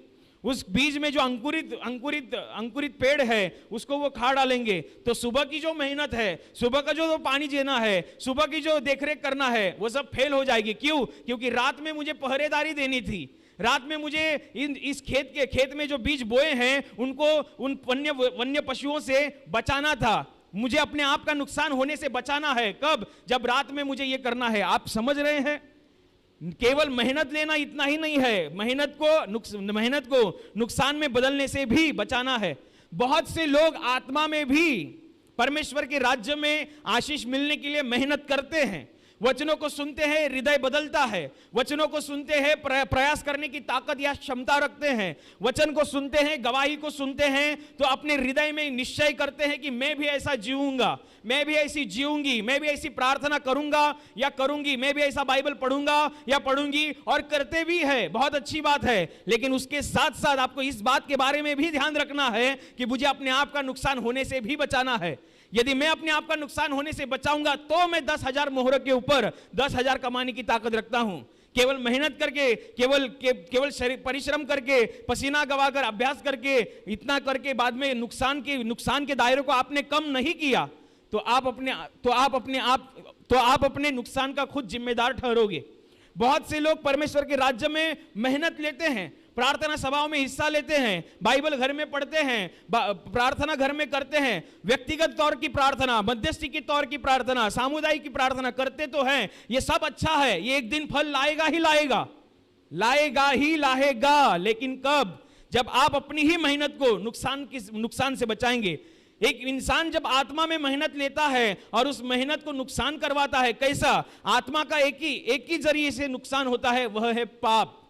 उस बीज में जो अंकुरित पेड़ है उसको वो खा डालेंगे। तो सुबह की जो मेहनत है, सुबह का जो पानी देना है, सुबह की जो देखरेख करना है, वो सब फेल हो जाएगी। क्यों? क्योंकि रात में मुझे पहरेदारी देनी थी, रात में मुझे इस खेत में जो बीज बोए हैं उनको उन वन्य पशुओं से बचाना था, मुझे अपने आप का नुकसान होने से बचाना है। कब? जब रात में मुझे ये करना है। आप समझ रहे हैं? केवल मेहनत लेना इतना ही नहीं है, मेहनत को नुकसान में बदलने से भी बचाना है। बहुत से लोग आत्मा में भी परमेश्वर के राज्य में आशीष मिलने के लिए मेहनत करते हैं, वचनों को सुनते हैं, हृदय बदलता है, वचनों को सुनते हैं, प्रयास करने की ताकत या क्षमता रखते हैं, वचन को सुनते हैं, गवाही को सुनते हैं, तो अपने हृदय में निश्चय करते हैं कि मैं भी ऐसा जीऊंगा, मैं भी ऐसी जीऊंगी, मैं भी ऐसी प्रार्थना करूंगा या करूंगी, मैं भी ऐसा बाइबल पढ़ूंगा या पढ़ूंगी, और करते भी है। बहुत अच्छी बात है। लेकिन उसके साथ साथ आपको इस बात के बारे में भी ध्यान रखना है कि मुझे अपने आप का नुकसान होने से भी बचाना है। यदि मैं अपने आप का नुकसान होने से बचाऊंगा तो मैं 10,000 मोहरों के ऊपर 10,000 कमाने की ताकत रखता हूं। केवल मेहनत करके, केवल शरीर परिश्रम करके, पसीना गवाकर, अभ्यास करके, इतना करके बाद में नुकसान के दायरे को आपने कम नहीं किया तो आप अपने नुकसान का खुद जिम्मेदार ठहरोगे। बहुत से लोग परमेश्वर के राज्य में मेहनत लेते हैं, प्रार्थना सभाओं में हिस्सा लेते हैं, बाइबल घर में पढ़ते हैं, प्रार्थना घर में करते हैं, व्यक्तिगत तौर की प्रार्थना, मध्यस्थी के तौर की प्रार्थना, सामुदायिक की प्रार्थना करते तो हैं। ये सब अच्छा है, ये एक दिन फल लाएगा ही लाएगा। लेकिन कब? जब आप अपनी ही मेहनत को नुकसान से बचाएंगे। एक इंसान जब आत्मा में मेहनत लेता है और उस मेहनत को नुकसान करवाता है, कैसा? आत्मा का एक ही जरिए से नुकसान होता है, वह है पाप।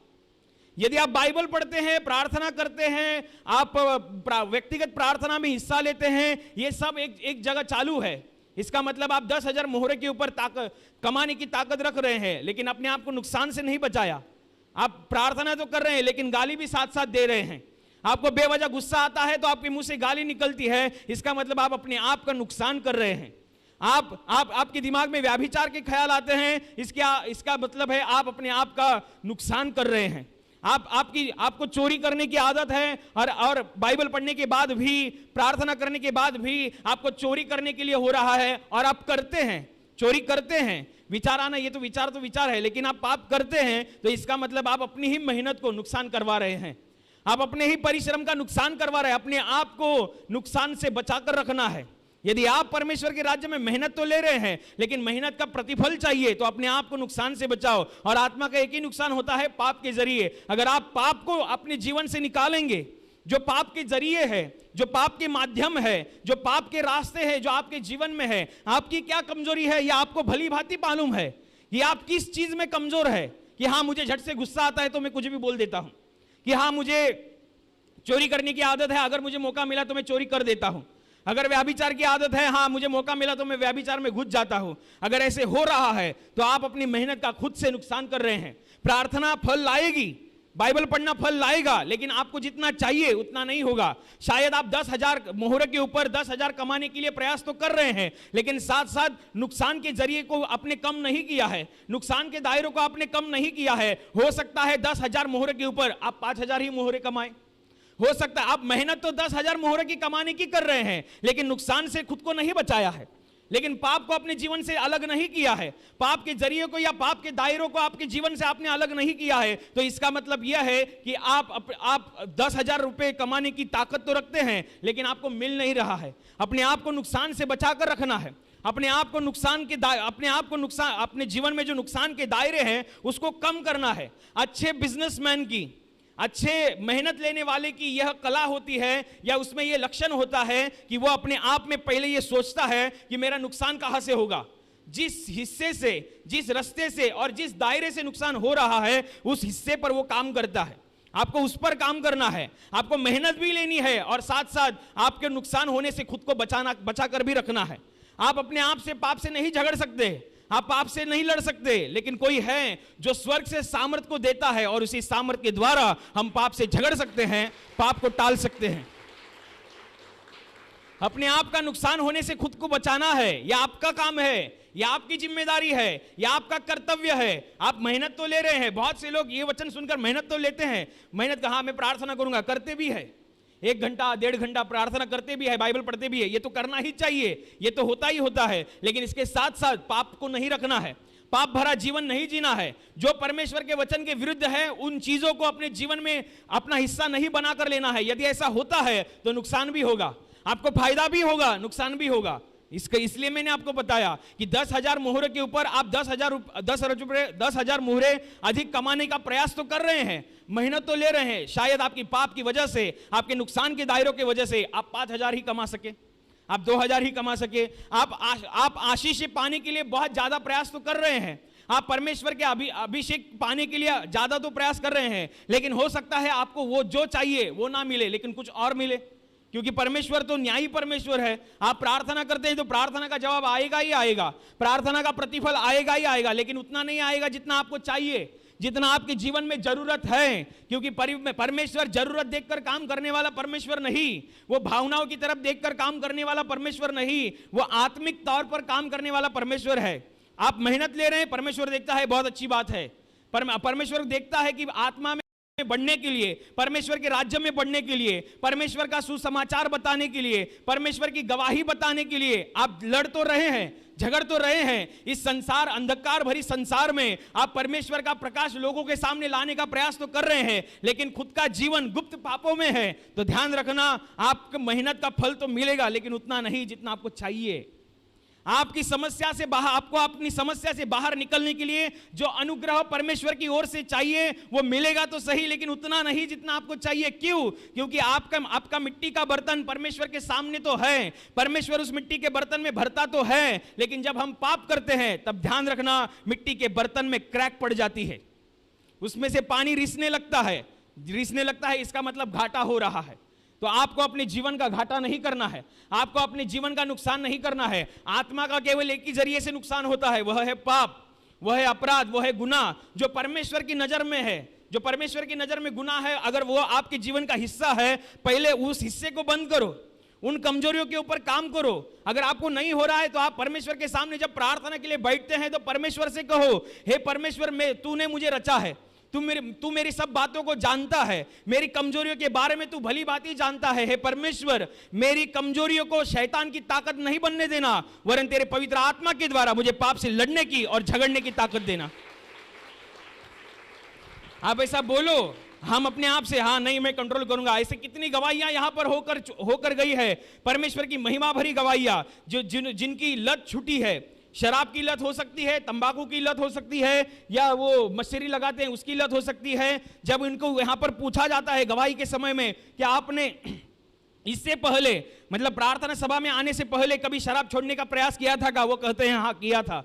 यदि आप बाइबल पढ़ते हैं, प्रार्थना करते हैं, आप व्यक्तिगत प्रार्थना में हिस्सा लेते हैं, ये सब एक जगह चालू है, इसका मतलब आप 10,000 मोहरे के ऊपर कमाने की ताकत रख रहे हैं, लेकिन अपने आप को नुकसान से नहीं बचाया। आप प्रार्थना तो कर रहे हैं लेकिन गाली भी साथ साथ दे रहे हैं। आपको बेवजह गुस्सा आता है तो आपके मुंह से गाली निकलती है, इसका मतलब आप अपने आप का नुकसान कर रहे हैं। आपके दिमाग में व्याभिचार के ख्याल आते हैं, इसका मतलब है आप अपने आप का नुकसान कर रहे हैं। आपको चोरी करने की आदत है और बाइबल पढ़ने के बाद भी, प्रार्थना करने के बाद भी आपको चोरी करने के लिए हो रहा है और आप करते हैं, चोरी करते हैं। विचार आना, ये तो विचार है, लेकिन आप पाप करते हैं तो इसका मतलब आप अपनी ही मेहनत को नुकसान करवा रहे हैं, आप अपने ही परिश्रम का नुकसान करवा रहे हैं। अपने आप को नुकसान से बचाकर रखना है। यदि आप परमेश्वर के राज्य में मेहनत तो ले रहे हैं लेकिन मेहनत का प्रतिफल चाहिए तो अपने आप को नुकसान से बचाओ। और आत्मा का एक ही नुकसान होता है, पाप के जरिए। अगर आप पाप को अपने जीवन से निकालेंगे, जो पाप के जरिए है, जो पाप के माध्यम है, जो पाप के रास्ते हैं जो आपके जीवन में है, आपकी क्या कमजोरी है यह आपको भली भांति मालूम है कि आप किस चीज में कमजोर है। कि हाँ, मुझे झट से गुस्सा आता है तो मैं कुछ भी बोल देता हूं, कि हाँ, मुझे चोरी करने की आदत है, अगर मुझे मौका मिला तो मैं चोरी कर देता हूं। अगर व्याभिचार की आदत है, हाँ, मुझे मौका मिला तो मैं व्याभिचार में घुस जाता हूं। अगर ऐसे हो रहा है तो आप अपनी मेहनत का खुद से नुकसान कर रहे हैं। प्रार्थना फल लाएगी, बाइबल पढ़ना फल लाएगा, लेकिन आपको जितना चाहिए उतना नहीं होगा। शायद आप 10,000 मोहरे के ऊपर 10,000 कमाने के लिए प्रयास तो कर रहे हैं, लेकिन साथ साथ नुकसान के जरिए को आपने कम नहीं किया है, नुकसान के दायरों को आपने कम नहीं किया है। हो सकता है 10,000 मोहरे के ऊपर आप 5,000 ही मोहरे कमाए। हो सकता है आप मेहनत तो 10,000 मोहरे की कमाने की कर रहे हैं लेकिन नुकसान से खुद को नहीं बचाया है, लेकिन पाप को अपने जीवन से अलग नहीं किया है, पाप के जरिए को या पाप के दायरों को आपके जीवन से आपने अलग नहीं किया है। तो इसका मतलब यह है कि आप 10,000 रुपए कमाने की ताकत तो रखते हैं लेकिन आपको मिल नहीं रहा है। अपने आप को नुकसान से बचाकर रखना है, अपने आप को नुकसान, अपने जीवन में जो नुकसान के दायरे हैं उसको कम करना है। अच्छे बिजनेसमैन की, अच्छे मेहनत लेने वाले की यह कला होती है, या उसमें यह लक्षण होता है कि वो अपने आप में पहले यह सोचता है कि मेरा नुकसान कहां से होगा। जिस हिस्से से, जिस रास्ते से और जिस दायरे से नुकसान हो रहा है, उस हिस्से पर वो काम करता है। आपको उस पर काम करना है, आपको मेहनत भी लेनी है और साथ साथ आपके नुकसान होने से खुद को बचा कर भी रखना है। आप अपने आप से, पाप से नहीं झगड़ सकते, आप पाप से नहीं लड़ सकते, लेकिन कोई है जो स्वर्ग से सामर्थ को देता है और उसी सामर्थ के द्वारा हम पाप से झगड़ सकते हैं, पाप को टाल सकते हैं। अपने आप का नुकसान होने से खुद को बचाना है, यह आपका काम है, यह आपकी जिम्मेदारी है, यह आपका कर्तव्य है। आप मेहनत तो ले रहे हैं, बहुत से लोग ये वचन सुनकर मेहनत तो लेते हैं, मेहनत कहा मैं प्रार्थना करूंगा, करते भी है, 1 घंटा 1.5 घंटा प्रार्थना करते भी है, बाइबल पढ़ते भी है, ये तो करना ही चाहिए, ये तो होता ही होता है, लेकिन इसके साथ साथ पाप को नहीं रखना है, पाप भरा जीवन नहीं जीना है। जो परमेश्वर के वचन के विरुद्ध है, उन चीजों को अपने जीवन में अपना हिस्सा नहीं बनाकर लेना है। यदि ऐसा होता है तो नुकसान भी होगा, आपको फायदा भी होगा, नुकसान भी होगा। इसलिए मैंने आपको बताया कि 10,000 मोहरे के ऊपर आप 10,000 मोहरे अधिक कमाने का प्रयास तो कर रहे हैं, मेहनत तो ले रहे हैं। शायद आपकी पाप की वजह से, आपके नुकसान के दायरों की वजह से आप 5,000 ही कमा सके, आप 2,000 ही कमा सके। आप आशीष पाने के लिए बहुत ज्यादा प्रयास तो कर रहे हैं, आप परमेश्वर के अभिषेक पाने के लिए ज्यादा तो प्रयास कर रहे हैं, लेकिन हो सकता है आपको वो जो चाहिए वो ना मिले, लेकिन कुछ और मिले, क्योंकि परमेश्वर तो न्यायी परमेश्वर है। आप प्रार्थना करते हैं तो प्रार्थना का जवाब आएगा ही आएगा, प्रार्थना का प्रतिफल आएगा ही आएगा, लेकिन उतना नहीं आएगा जितना आपको चाहिए, जितना आपके जीवन में जरूरत है। क्योंकि परमेश्वर जरूरत देखकर काम करने वाला परमेश्वर नहीं, वो भावनाओं की तरफ देखकर काम करने वाला परमेश्वर नहीं, वो आत्मिक तौर पर काम करने वाला परमेश्वर है। आप मेहनत ले रहे हैं, परमेश्वर देखता है, बहुत अच्छी बात है। परमेश्वर देखता है कि आत्मा में बढ़ने के लिए, परमेश्वर के राज्य में बढ़ने के लिए, परमेश्वर का सुसमाचार बताने के लिए, परमेश्वर की गवाही बताने के लिए आप लड़ तो रहे हैं, झगड़ तो रहे हैं। इस संसार, अंधकार भरी संसार में आप परमेश्वर का प्रकाश लोगों के सामने लाने का प्रयास तो कर रहे हैं, लेकिन खुद का जीवन गुप्त पापों में है। तो ध्यान रखना, आपको मेहनत का फल तो मिलेगा, लेकिन उतना नहीं जितना आपको चाहिए। आपकी समस्या से बाहर, आपको अपनी समस्या से बाहर निकलने के लिए जो अनुग्रह परमेश्वर की ओर से चाहिए वो मिलेगा तो सही, लेकिन उतना नहीं जितना आपको चाहिए। क्यों? क्योंकि आपका मिट्टी का बर्तन परमेश्वर के सामने तो है, परमेश्वर उस मिट्टी के बर्तन में भरता तो है, लेकिन जब हम पाप करते हैं तब ध्यान रखना, मिट्टी के बर्तन में क्रैक पड़ जाती है, उसमें से पानी रिसने लगता है, इसका मतलब घाटा हो रहा है। तो आपको अपने जीवन का घाटा नहीं करना है, आपको अपने जीवन का नुकसान नहीं करना है। आत्मा का केवल एक ही जरिए से नुकसान होता है, वह है पाप, वह है अपराध, वह है गुनाह, जो परमेश्वर की नजर में है। जो परमेश्वर की नजर में गुनाह है, अगर वो आपके जीवन का हिस्सा है, पहले उस हिस्से को बंद करो, उन कमजोरियों के ऊपर काम करो। अगर आपको नहीं हो रहा है तो आप परमेश्वर के सामने जब प्रार्थना के लिए बैठते हैं तो परमेश्वर से कहो, हे परमेश्वर, तूने मुझे रचा है, तू मेरी सब बातों को जानता है, मेरी कमजोरियों के बारे में तू भली बात ही जानता है। हे परमेश्वर, मेरी कमजोरियों को शैतान की ताकत नहीं बनने देना, वरन तेरे पवित्र आत्मा के द्वारा मुझे पाप से लड़ने की और झगड़ने की ताकत देना। आप ऐसा बोलो, हम अपने आप से, हाँ नहीं मैं कंट्रोल करूंगा। ऐसे कितनी गवाहियां यहां पर होकर गई है, परमेश्वर की महिमा भरी गवाहियां, जिनकी लत छूटी है। शराब की लत हो सकती है, तंबाकू की लत हो सकती है, या वो मशरी लगाते हैं उसकी लत हो सकती है। जब इनको यहाँ पर पूछा जाता है गवाही के समय में कि आपने इससे पहले, मतलब प्रार्थना सभा में आने से पहले कभी शराब छोड़ने का प्रयास किया था क्या? वो कहते हैं हाँ किया था।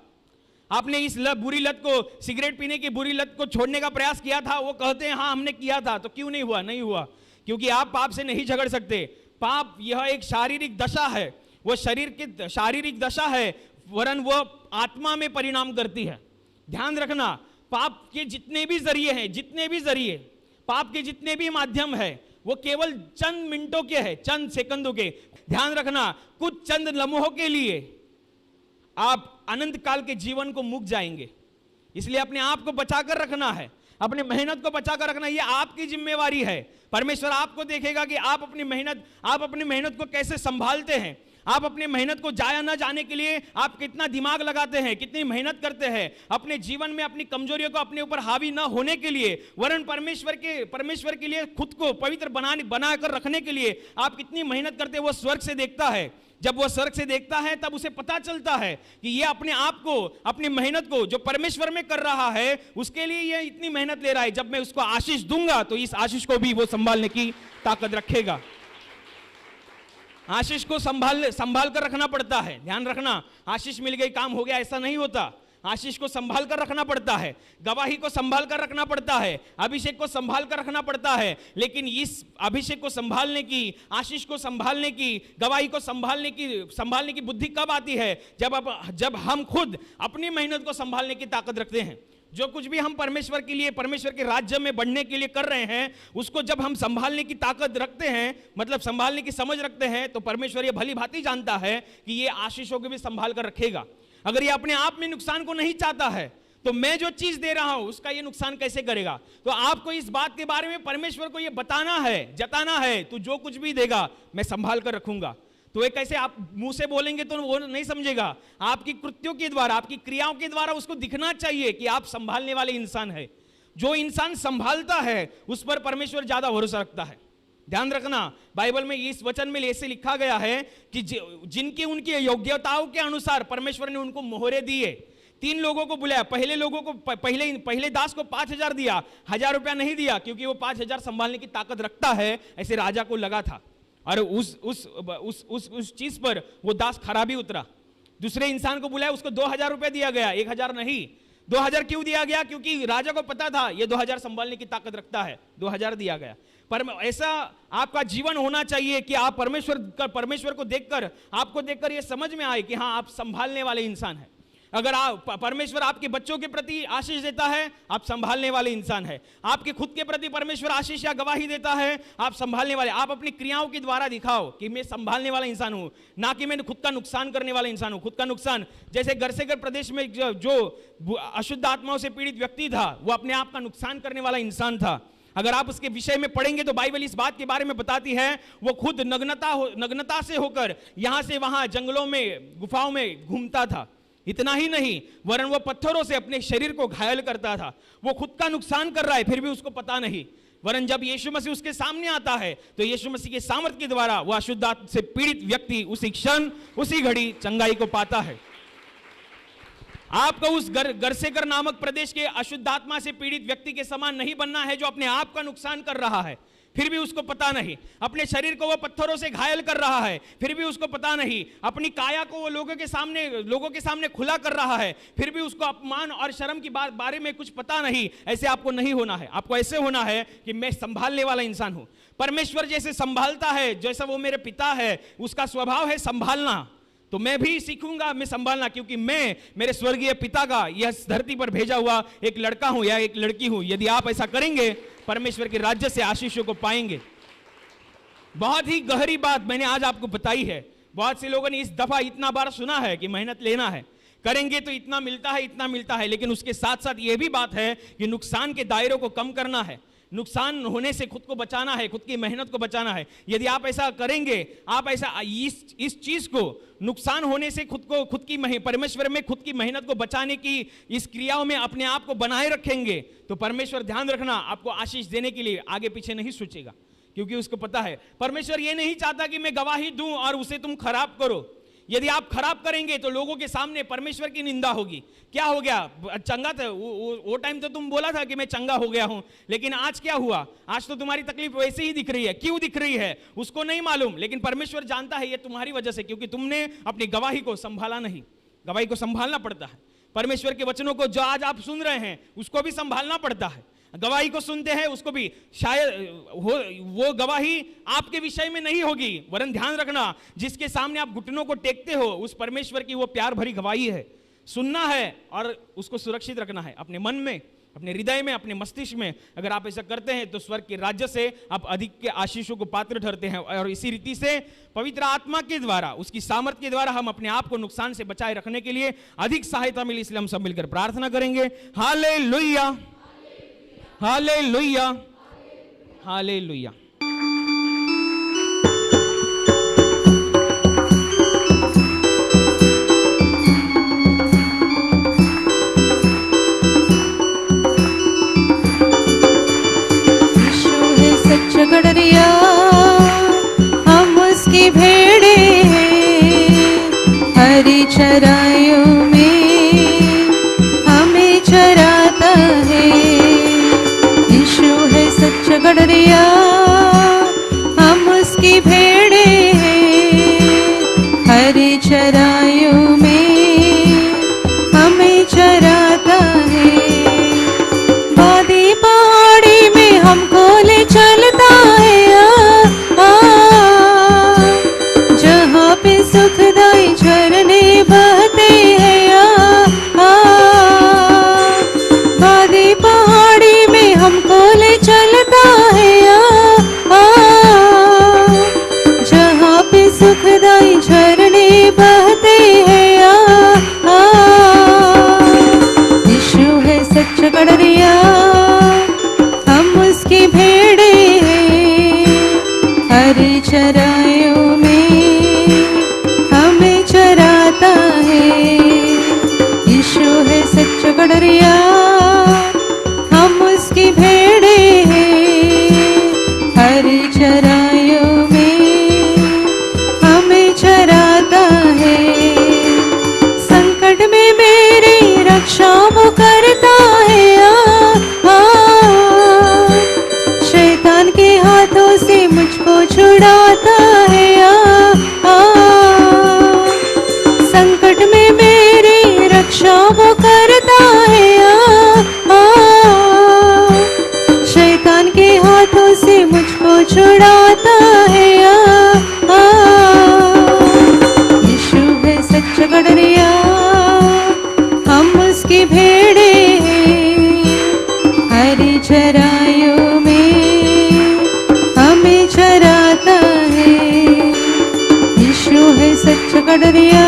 आपने इस बुरी लत को, सिगरेट पीने की बुरी लत को छोड़ने का प्रयास किया था? वो कहते हैं हाँ हमने किया था। तो क्यों नहीं हुआ? नहीं हुआ क्योंकि आप पाप से नहीं झगड़ सकते। पाप यह एक शारीरिक दशा है, वो शरीर की शारीरिक दशा है, वरन वो आत्मा में परिणाम करती है। ध्यान रखना, पाप के जितने भी जरिए, पाप के जितने भी माध्यम है, वो केवल चंद मिनटों के हैं, चंद सेकंडों के। ध्यान रखना, कुछ चंद लम्हों के लिए आप अनंत काल के जीवन को मुक जाएंगे। इसलिए अपने आप को बचाकर रखना है, अपनी मेहनत को बचाकर रखना, ये आपकी जिम्मेवारी है। परमेश्वर आपको देखेगा कि आप अपनी मेहनत को कैसे संभालते हैं, आप अपने मेहनत को जाया ना जाने के लिए आप कितना दिमाग लगाते हैं, कितनी मेहनत करते हैं अपने जीवन में अपनी कमजोरियों को अपने ऊपर हावी ना होने के लिए, वरन परमेश्वर के लिए खुद को पवित्र बनाकर रखने के लिए आप कितनी मेहनत करते हैं। वो स्वर्ग से देखता है, जब वो स्वर्ग से देखता है तब उसे पता चलता है कि ये अपने आप को, अपनी मेहनत को जो परमेश्वर में कर रहा है उसके लिए ये इतनी मेहनत ले रहा है। जब मैं उसको आशीष दूंगा तो इस आशीष को भी वो संभालने की ताकत रखेगा। आशीष को संभाल कर रखना पड़ता है। ध्यान रखना, आशीष मिल गई काम हो गया ऐसा नहीं होता। आशीष को संभाल कर रखना पड़ता है, गवाही को संभाल कर रखना पड़ता है, अभिषेक को संभाल कर रखना पड़ता है। लेकिन इस अभिषेक को संभालने की, आशीष को संभालने की, गवाही को संभालने की बुद्धि कब आती है? जब हम खुद अपनी मेहनत को संभालने की ताकत रखते हैं। जो कुछ भी हम परमेश्वर के लिए, परमेश्वर के राज्य में बढ़ने के लिए कर रहे हैं, उसको जब हम संभालने की ताकत रखते हैं, मतलब संभालने की समझ रखते हैं, तो परमेश्वर ये भली भांति जानता है कि ये आशीषों को भी संभाल कर रखेगा। अगर ये अपने आप में नुकसान को नहीं चाहता है तो मैं जो चीज दे रहा हूं उसका ये नुकसान कैसे करेगा? तो आपको इस बात के बारे में परमेश्वर को ये बताना है, जताना है, तू जो कुछ भी देगा मैं संभाल कर रखूंगा। तो ये कैसे आप मुंह से बोलेंगे तो वो नहीं समझेगा। आपकी कृत्यों के द्वारा, आपकी क्रियाओं के द्वारा उसको दिखना चाहिए कि आप संभालने वाले इंसान है। जो इंसान संभालता है उस पर परमेश्वर ज्यादा भरोसा रखता है। ध्यान रखना, बाइबल में इस वचन में ऐसे लिखा गया है कि जिनकी उनकी योग्यताओं के अनुसार परमेश्वर ने उनको मोहरे दिए। 3 लोगों को बुलाया। पहले लोगों को पहले दास को 5,000 दिया, 1,000 रुपया नहीं दिया क्योंकि वो 5,000 संभालने की ताकत रखता है, ऐसे राजा को लगा था। और उस चीज पर वो दास खराब ही उतरा। दूसरे इंसान को बुलाया, उसको 2,000 रुपया दिया गया, 1,000 नहीं। 2,000 क्यों दिया गया? क्योंकि राजा को पता था ये 2,000 संभालने की ताकत रखता है, 2,000 दिया गया। पर ऐसा आपका जीवन होना चाहिए कि आप परमेश्वर को देखकर, आपको देखकर ये समझ में आए कि हाँ आप संभालने वाले इंसान हैं। अगर आप परमेश्वर आपके बच्चों के प्रति आशीष देता है, आप संभालने वाले इंसान है। आपके खुद के प्रति परमेश्वर आशीष या गवाही देता है, आप संभालने वाले। आप अपनी क्रियाओं के द्वारा दिखाओ कि मैं संभालने वाला इंसान हूं, ना कि मैं खुद का नुकसान करने वाला इंसान हूं। खुद का नुकसान, जैसे गरसेगर प्रदेश में जो अशुद्ध आत्माओं से पीड़ित व्यक्ति था, वो अपने आप का नुकसान करने वाला इंसान था। अगर आप उसके विषय में पढ़ेंगे तो बाइबल इस बात के बारे में बताती है, वो खुद नग्नता से होकर यहां से वहां जंगलों में, गुफाओं में घूमता था। इतना ही नहीं, वरन वो पत्थरों से अपने शरीर को घायल करता था। वो खुद का नुकसान कर रहा है, फिर भी उसको पता नहीं। वरन जब यीशु मसीह उसके सामने आता है तो यीशु मसीह के सामर्थ के द्वारा वो अशुद्ध आत्मा से पीड़ित व्यक्ति उसी क्षण, उसी घड़ी चंगाई को पाता है। आपको उस गरसेकर नामक प्रदेश के अशुद्ध आत्मा से पीड़ित व्यक्ति के समान नहीं बनना है, जो अपने आप का नुकसान कर रहा है, फिर भी उसको पता नहीं। अपने शरीर को वो पत्थरों से घायल कर रहा है, फिर भी उसको पता नहीं। अपनी काया को वो लोगों के सामने खुला कर रहा है, फिर भी उसको अपमान और शर्म की बारे में कुछ पता नहीं। ऐसे आपको नहीं होना है। आपको ऐसे होना है कि मैं संभालने वाला इंसान हूं। परमेश्वर जैसे संभालता है, जैसा वो मेरे पिता है, उसका स्वभाव है संभालना, तो मैं भी सीखूंगा मैं संभालना, क्योंकि मैं मेरे स्वर्गीय पिता का यह धरती पर भेजा हुआ एक लड़का हूं या एक लड़की हूं। यदि आप ऐसा करेंगे, परमेश्वर के राज्य से आशीषों को पाएंगे। बहुत ही गहरी बात मैंने आज आपको बताई है। बहुत से लोगों ने इस दफा इतना बार सुना है कि मेहनत लेना है, करेंगे तो इतना मिलता है, इतना मिलता है। लेकिन उसके साथ साथ यह भी बात है कि नुकसान के दायरों को कम करना है, नुकसान होने से खुद को बचाना है, खुद की मेहनत को बचाना है। यदि आप ऐसा करेंगे, आप ऐसा इस चीज को, नुकसान होने से खुद की परमेश्वर में खुद की मेहनत को बचाने की इस क्रियाओं में अपने आप को बनाए रखेंगे, तो परमेश्वर, ध्यान रखना, आपको आशीष देने के लिए आगे पीछे नहीं सोचेगा। क्योंकि उसको पता है, परमेश्वर ये नहीं चाहता कि मैं गवाही दूं और उसे तुम खराब करो। यदि आप खराब करेंगे तो लोगों के सामने परमेश्वर की निंदा होगी। क्या हो गया, चंगा था वो टाइम तो तुम बोला था कि मैं चंगा हो गया हूं, लेकिन आज क्या हुआ? आज तो तुम्हारी तकलीफ वैसे ही दिख रही है। क्यों दिख रही है उसको नहीं मालूम, लेकिन परमेश्वर जानता है ये तुम्हारी वजह से, क्योंकि तुमने अपनी गवाही को संभाला नहीं। गवाही को संभालना पड़ता है। परमेश्वर के वचनों को जो आज आप सुन रहे हैं उसको भी संभालना पड़ता है। गवाही को सुनते हैं उसको भी, शायद वो गवाही आपके विषय में नहीं होगी, वरन ध्यान रखना, जिसके सामने आप घुटनों को टेकते हो उस परमेश्वर की वो प्यार भरी गवाही है। सुनना है और उसको सुरक्षित रखना है अपने मन में, अपने हृदय में, अपने मस्तिष्क में। अगर आप ऐसा करते हैं तो स्वर्ग के राज्य से आप अधिक के आशीषों को पात्र ठहरते हैं। और इसी रीति से पवित्र आत्मा के द्वारा, उसकी सामर्थ्य के द्वारा हम अपने आप को नुकसान से बचाए रखने के लिए अधिक सहायता मिली। इसलिए हम सब मिलकर प्रार्थना करेंगे। हालेलुया, हालेलुया, हालेलुया। उसकी भेड़े हैं, हरी चराइयों में हमें चराता है। यीशु है सच्चा गड़रिया, हम उसकी भेड़े हैं, हरी चराइयों में हमें चराता है। वादी पहाड़ी में हमको ले चलता है, जहाँ पे सुखदाई झरने बहते हैं। वादी पहाड़ी में हमको ले चलता है, जहाँ पे सुखदाई झरने बहते हैं। यीशु है सच्चा गड़रिया, हम उसकी भेड़े हैं, हरी चराइयों में हमें चराता है। यीशु है सच्चा गड़रिया, हम उसकी भेड़े हैं, हरी चराइयों में हमें चराता है। संकट में मेरी रक्षा वो करता है, शैतान के हाथों से मुझको छुड़ाता है। संकट में मेरी रक्षा वो करता है, शैतान के हाथों से मुझको छुड़ाता है। यीशु है सच्चा गड़रिया, हम उसकी भेड़े हैं, हरी चराइयों में हमें चराता है। यीशु है सच्चा गड़रिया,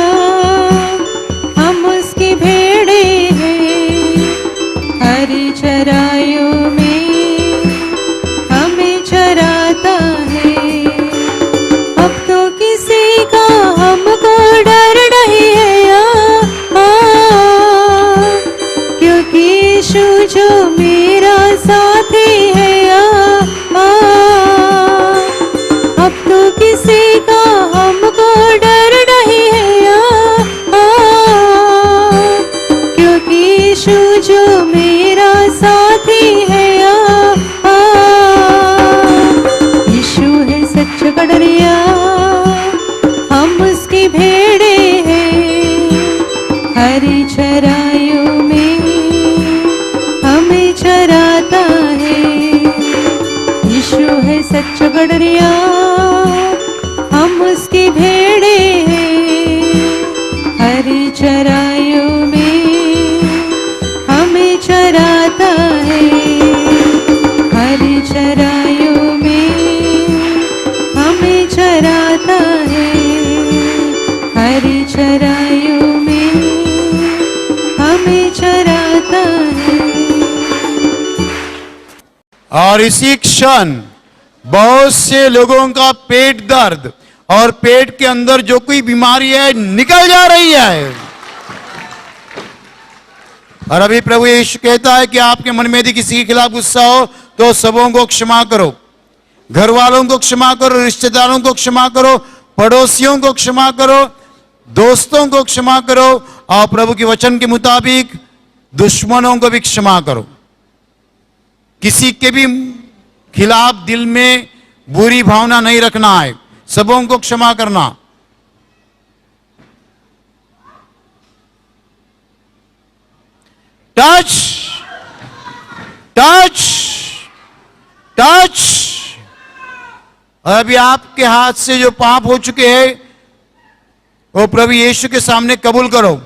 हम उसकी भेड़े हैं, हरी चराइयों में हमें चराता है। अब तो किसी का हमको डर नहीं है, क्योंकि यीशु जो मेरा साथी है। अब तो किसी का हमको डर नहीं है, क्योंकि यीशु जो मेरा साथी है। यीशु है सच्चा गड़रिया, हम उसकी भेड़े हैं, हरी चराइयों में हमें चराता है। यीशु है सच्चा गड़रिया, हम उसकी भेड़े हैं, हरी चराइयों में हमें चराता है। हरी चराइयों में हमें चराता है, हरी चराइयों में हमें चराता है। और इसी क्षण बहुत से लोगों का पेट दर्द और पेट के अंदर जो कोई बीमारी है निकल जा रही है। और अभी प्रभु यीशु कहता है कि आपके मन में यदि किसी के खिलाफ गुस्सा हो तो सबों को क्षमा करो, घर वालों को क्षमा करो, रिश्तेदारों को क्षमा करो, पड़ोसियों को क्षमा करो, दोस्तों को क्षमा करो, और प्रभु के वचन के मुताबिक दुश्मनों को भी क्षमा करो। किसी के भी खिलाफ दिल में बुरी भावना नहीं रखना है, सबों को क्षमा करना। Touch touch touch. और अभी आपके हाथ से जो पाप हो चुके हैं वो प्रभु यीशु के सामने कबूल करो।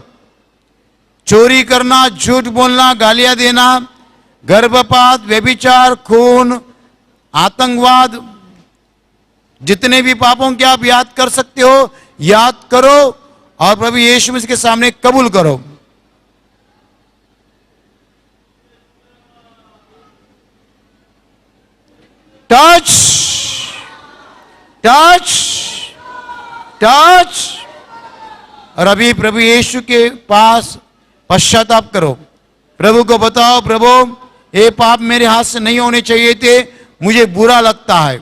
चोरी करना, झूठ बोलना, गालियां देना, गर्भपात, व्यभिचार, खून, आतंकवाद, जितने भी पापों के आप याद कर सकते हो याद करो और प्रभु यीशु मसीह के सामने कबूल करो। Touch touch touch. और अभी प्रभु यीशु के पास पश्चाताप करो, प्रभु को बताओ, प्रभु ये पाप मेरे हाथ से नहीं होने चाहिए थे, मुझे बुरा लगता है।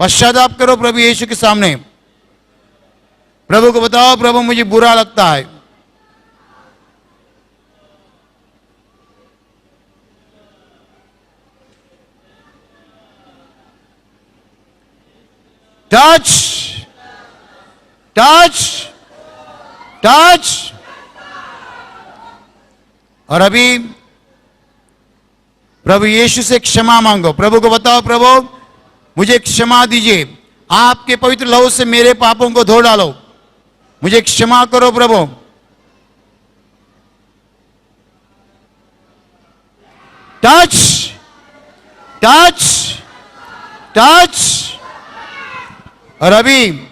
पश्चाताप करो प्रभु यीशु के सामने। प्रभु को बताओ, प्रभु मुझे बुरा लगता है। Touch touch touch. और अभी प्रभु यीशु से क्षमा मांगो। प्रभु को बताओ, प्रभु मुझे क्षमा दीजिए, आपके पवित्र लहू से मेरे पापों को धो डालो, मुझे क्षमा करो प्रभु। Touch touch touch. और अभी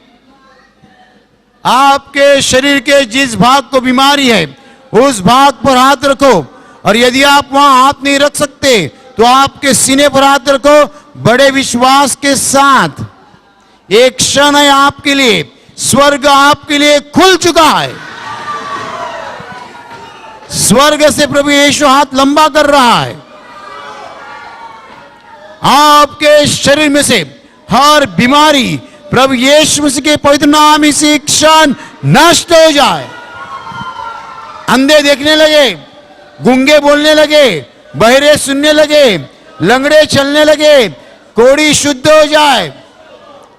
आपके शरीर के जिस भाग को बीमारी है उस भाग पर हाथ रखो, और यदि आप वहां हाथ नहीं रख सकते तो आपके सीने पर हाथ रखो बड़े विश्वास के साथ। एक क्षण है आपके लिए, स्वर्ग आपके लिए खुल चुका है। स्वर्ग से प्रभु यीशु हाथ लंबा कर रहा है। आपके शरीर में से हर बीमारी प्रभु यीशु मसीह के पवित्र नाम इसी क्षण नष्ट हो जाए। अंधे देखने लगे, गूंगे बोलने लगे, बहरे सुनने लगे, लंगड़े चलने लगे, कोढ़ी शुद्ध हो जाए,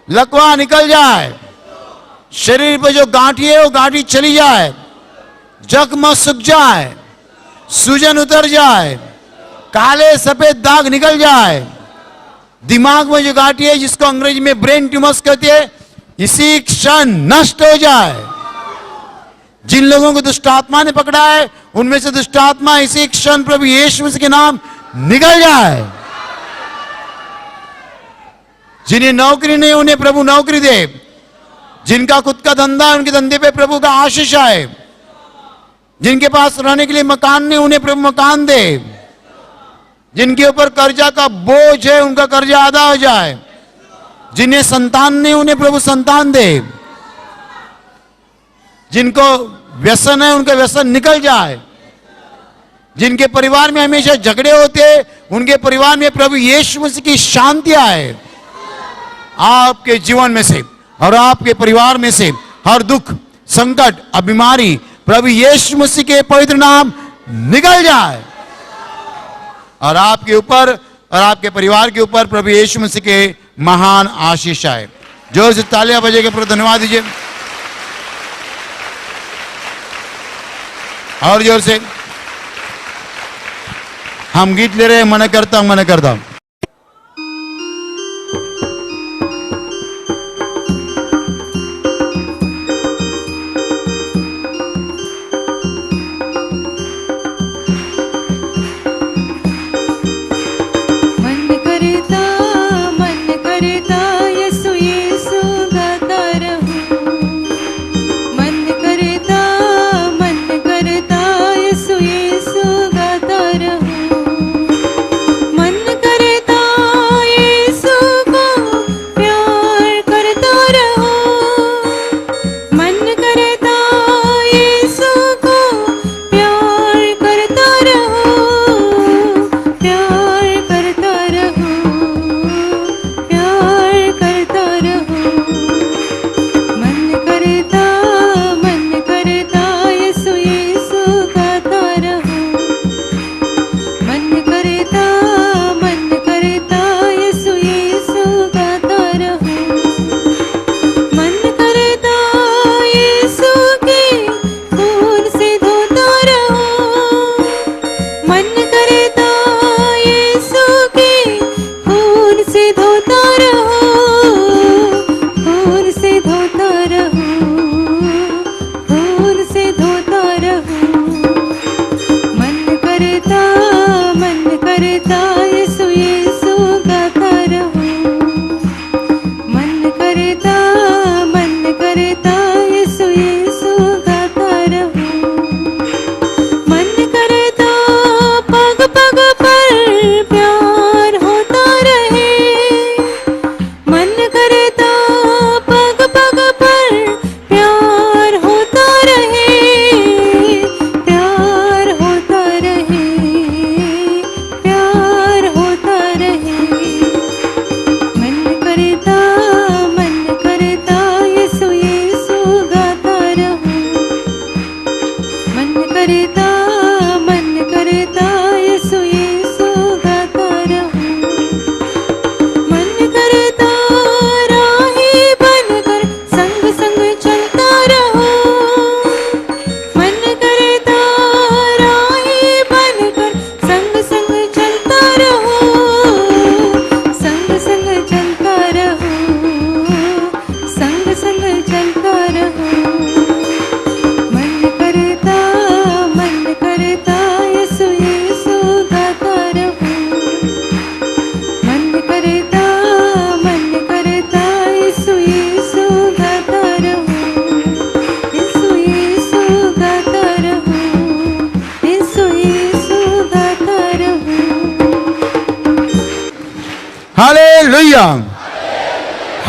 लकवा निकल जाए, शरीर पर जो गांठी है वो गांठी चली जाए, जख्म सूख जाए, सूजन उतर जाए, काले सफेद दाग निकल जाए, दिमाग में जो गांठी है जिसको अंग्रेजी में ब्रेन ट्यूमर्स कहते हैं इसी क्षण नष्ट हो जाए। जिन लोगों को दुष्ट आत्मा ने पकड़ा है उनमें से दुष्ट आत्मा इसी क्षण प्रभु यीशु मसीह के नाम निकल जाए। जिन्हें नौकरी नहीं उन्हें प्रभु नौकरी दे, जिनका खुद का धंधा है उनके धंधे पे प्रभु का आशीष आए, जिनके पास रहने के लिए मकान नहीं उन्हें प्रभु मकान दे, जिनके ऊपर कर्जा का बोझ है उनका कर्जा आधा हो जाए, जिन्हें संतान नहीं उन्हें प्रभु संतान दे, जिनको व्यसन है उनका व्यसन निकल जाए, जिनके परिवार में हमेशा झगड़े होते उनके परिवार में प्रभु यीशु मसीह की शांति आए। आपके जीवन में से और आपके परिवार में से हर दुख संकट और बीमारी प्रभु यीशु मसीह के पवित्र नाम निकल जाए, और आपके ऊपर और आपके परिवार के ऊपर प्रभु यीशु मसीह के महान आशीष आए। जोर से तालियां बजेगा, प्रभु धन्यवाद दीजिए और जोर से। हम गीत ले रहे हैं, मन करता हूं मन करता हूं। मन करे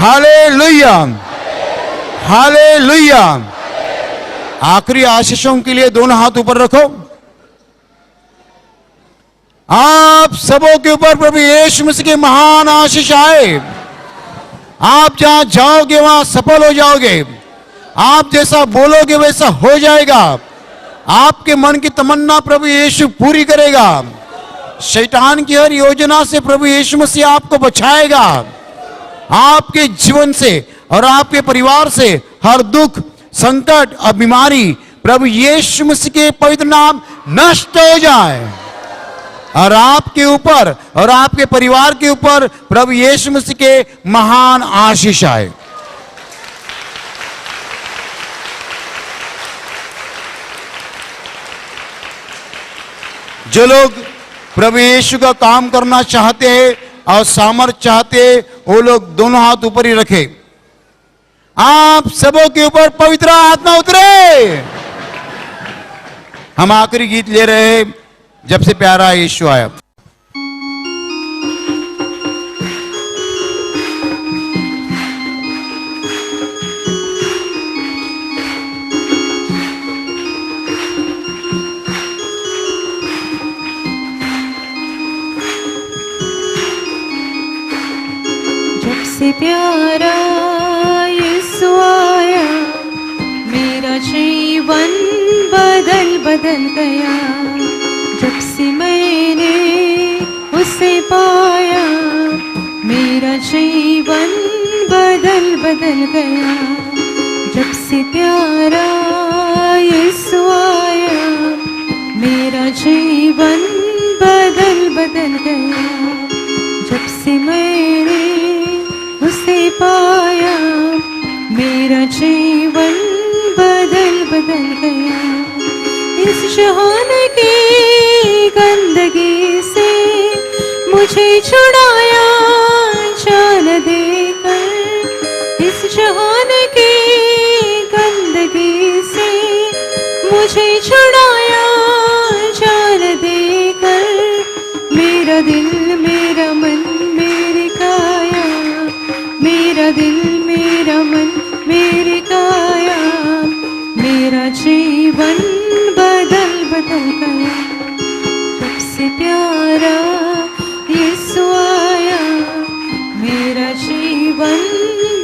हालेलुया, हालेलुया। आखिरी आशीषों के लिए दोनों हाथ ऊपर रखो। आप सबों के ऊपर प्रभु यीशु मसीह की महान आशीष आए। आप जहां जाओगे वहां सफल हो जाओगे। आप जैसा बोलोगे वैसा हो जाएगा। आपके मन की तमन्ना प्रभु यीशु पूरी करेगा। शैतान की हर योजना से प्रभु यीशु मसीह आपको बचाएगा। आपके जीवन से और आपके परिवार से हर दुख, संकट और बीमारी प्रभु यीशु मसीह के पवित्र नाम नष्ट हो जाए और आपके ऊपर और आपके परिवार के ऊपर प्रभु यीशु मसीह के महान आशीष आए। जो लोग प्रभु यीशु का काम करना चाहते हैं और सामर्थ चाहते हैं, वो लोग दोनों हाथ ऊपर ही रखे। आप सबों के ऊपर पवित्र आत्मा उतरे। हम आखिरी गीत ले रहे हैं, जब से प्यारा यीशु आया। जब से प्यारा यीशु आया, मेरा जीवन बदल गया। जब से मैंने उसे पाया, मेरा जीवन बदल गया। जब से प्यारा यीशु आया, मेरा जीवन बदल गया। जब से मैंने उसे पाया, मेरा जीवन बदल गया। इस जहान की गंदगी से मुझे छुड़ाया जान देकर। इस जहान की गंदगी से मुझे छुड़ाया जान देकर। मेरा दिल, मेरा मन, मेरी काया, मेरा दिल, मेरा मन, मेरी काया, मेरा जीवन बदल गया। जब से प्यारा यीशु आया, मेरा जीवन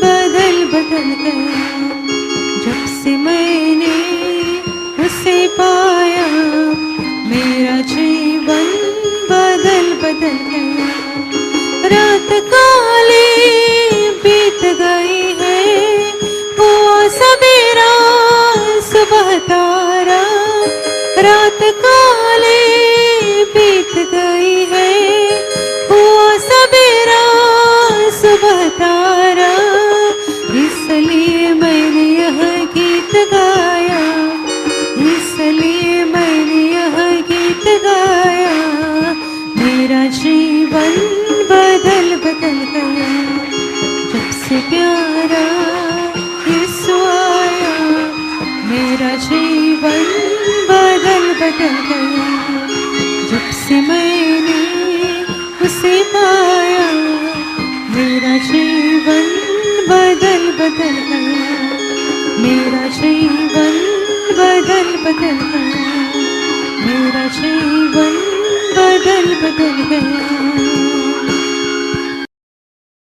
बदल गया। जब से मैंने उसे पाया, मेरा जीवन बदल गया। रात काली बीत गई है, हुआ सवेरा सुबह तारा। रात काली बीत गई है, हुआ सवेरा सुबह तारा। इसलिए मैंने यह गीत गाया, इसलिए मैंने यह गीत गाया। मेरा जीवन बदल गया। जब से प्यारा यीशु आया, मेरा जीवन बदल गया। जब से मैंने उसे पाया, मेरा जीवन बदल गया। मेरा जीवन बदल गया। मेरा जीवन बदल गया।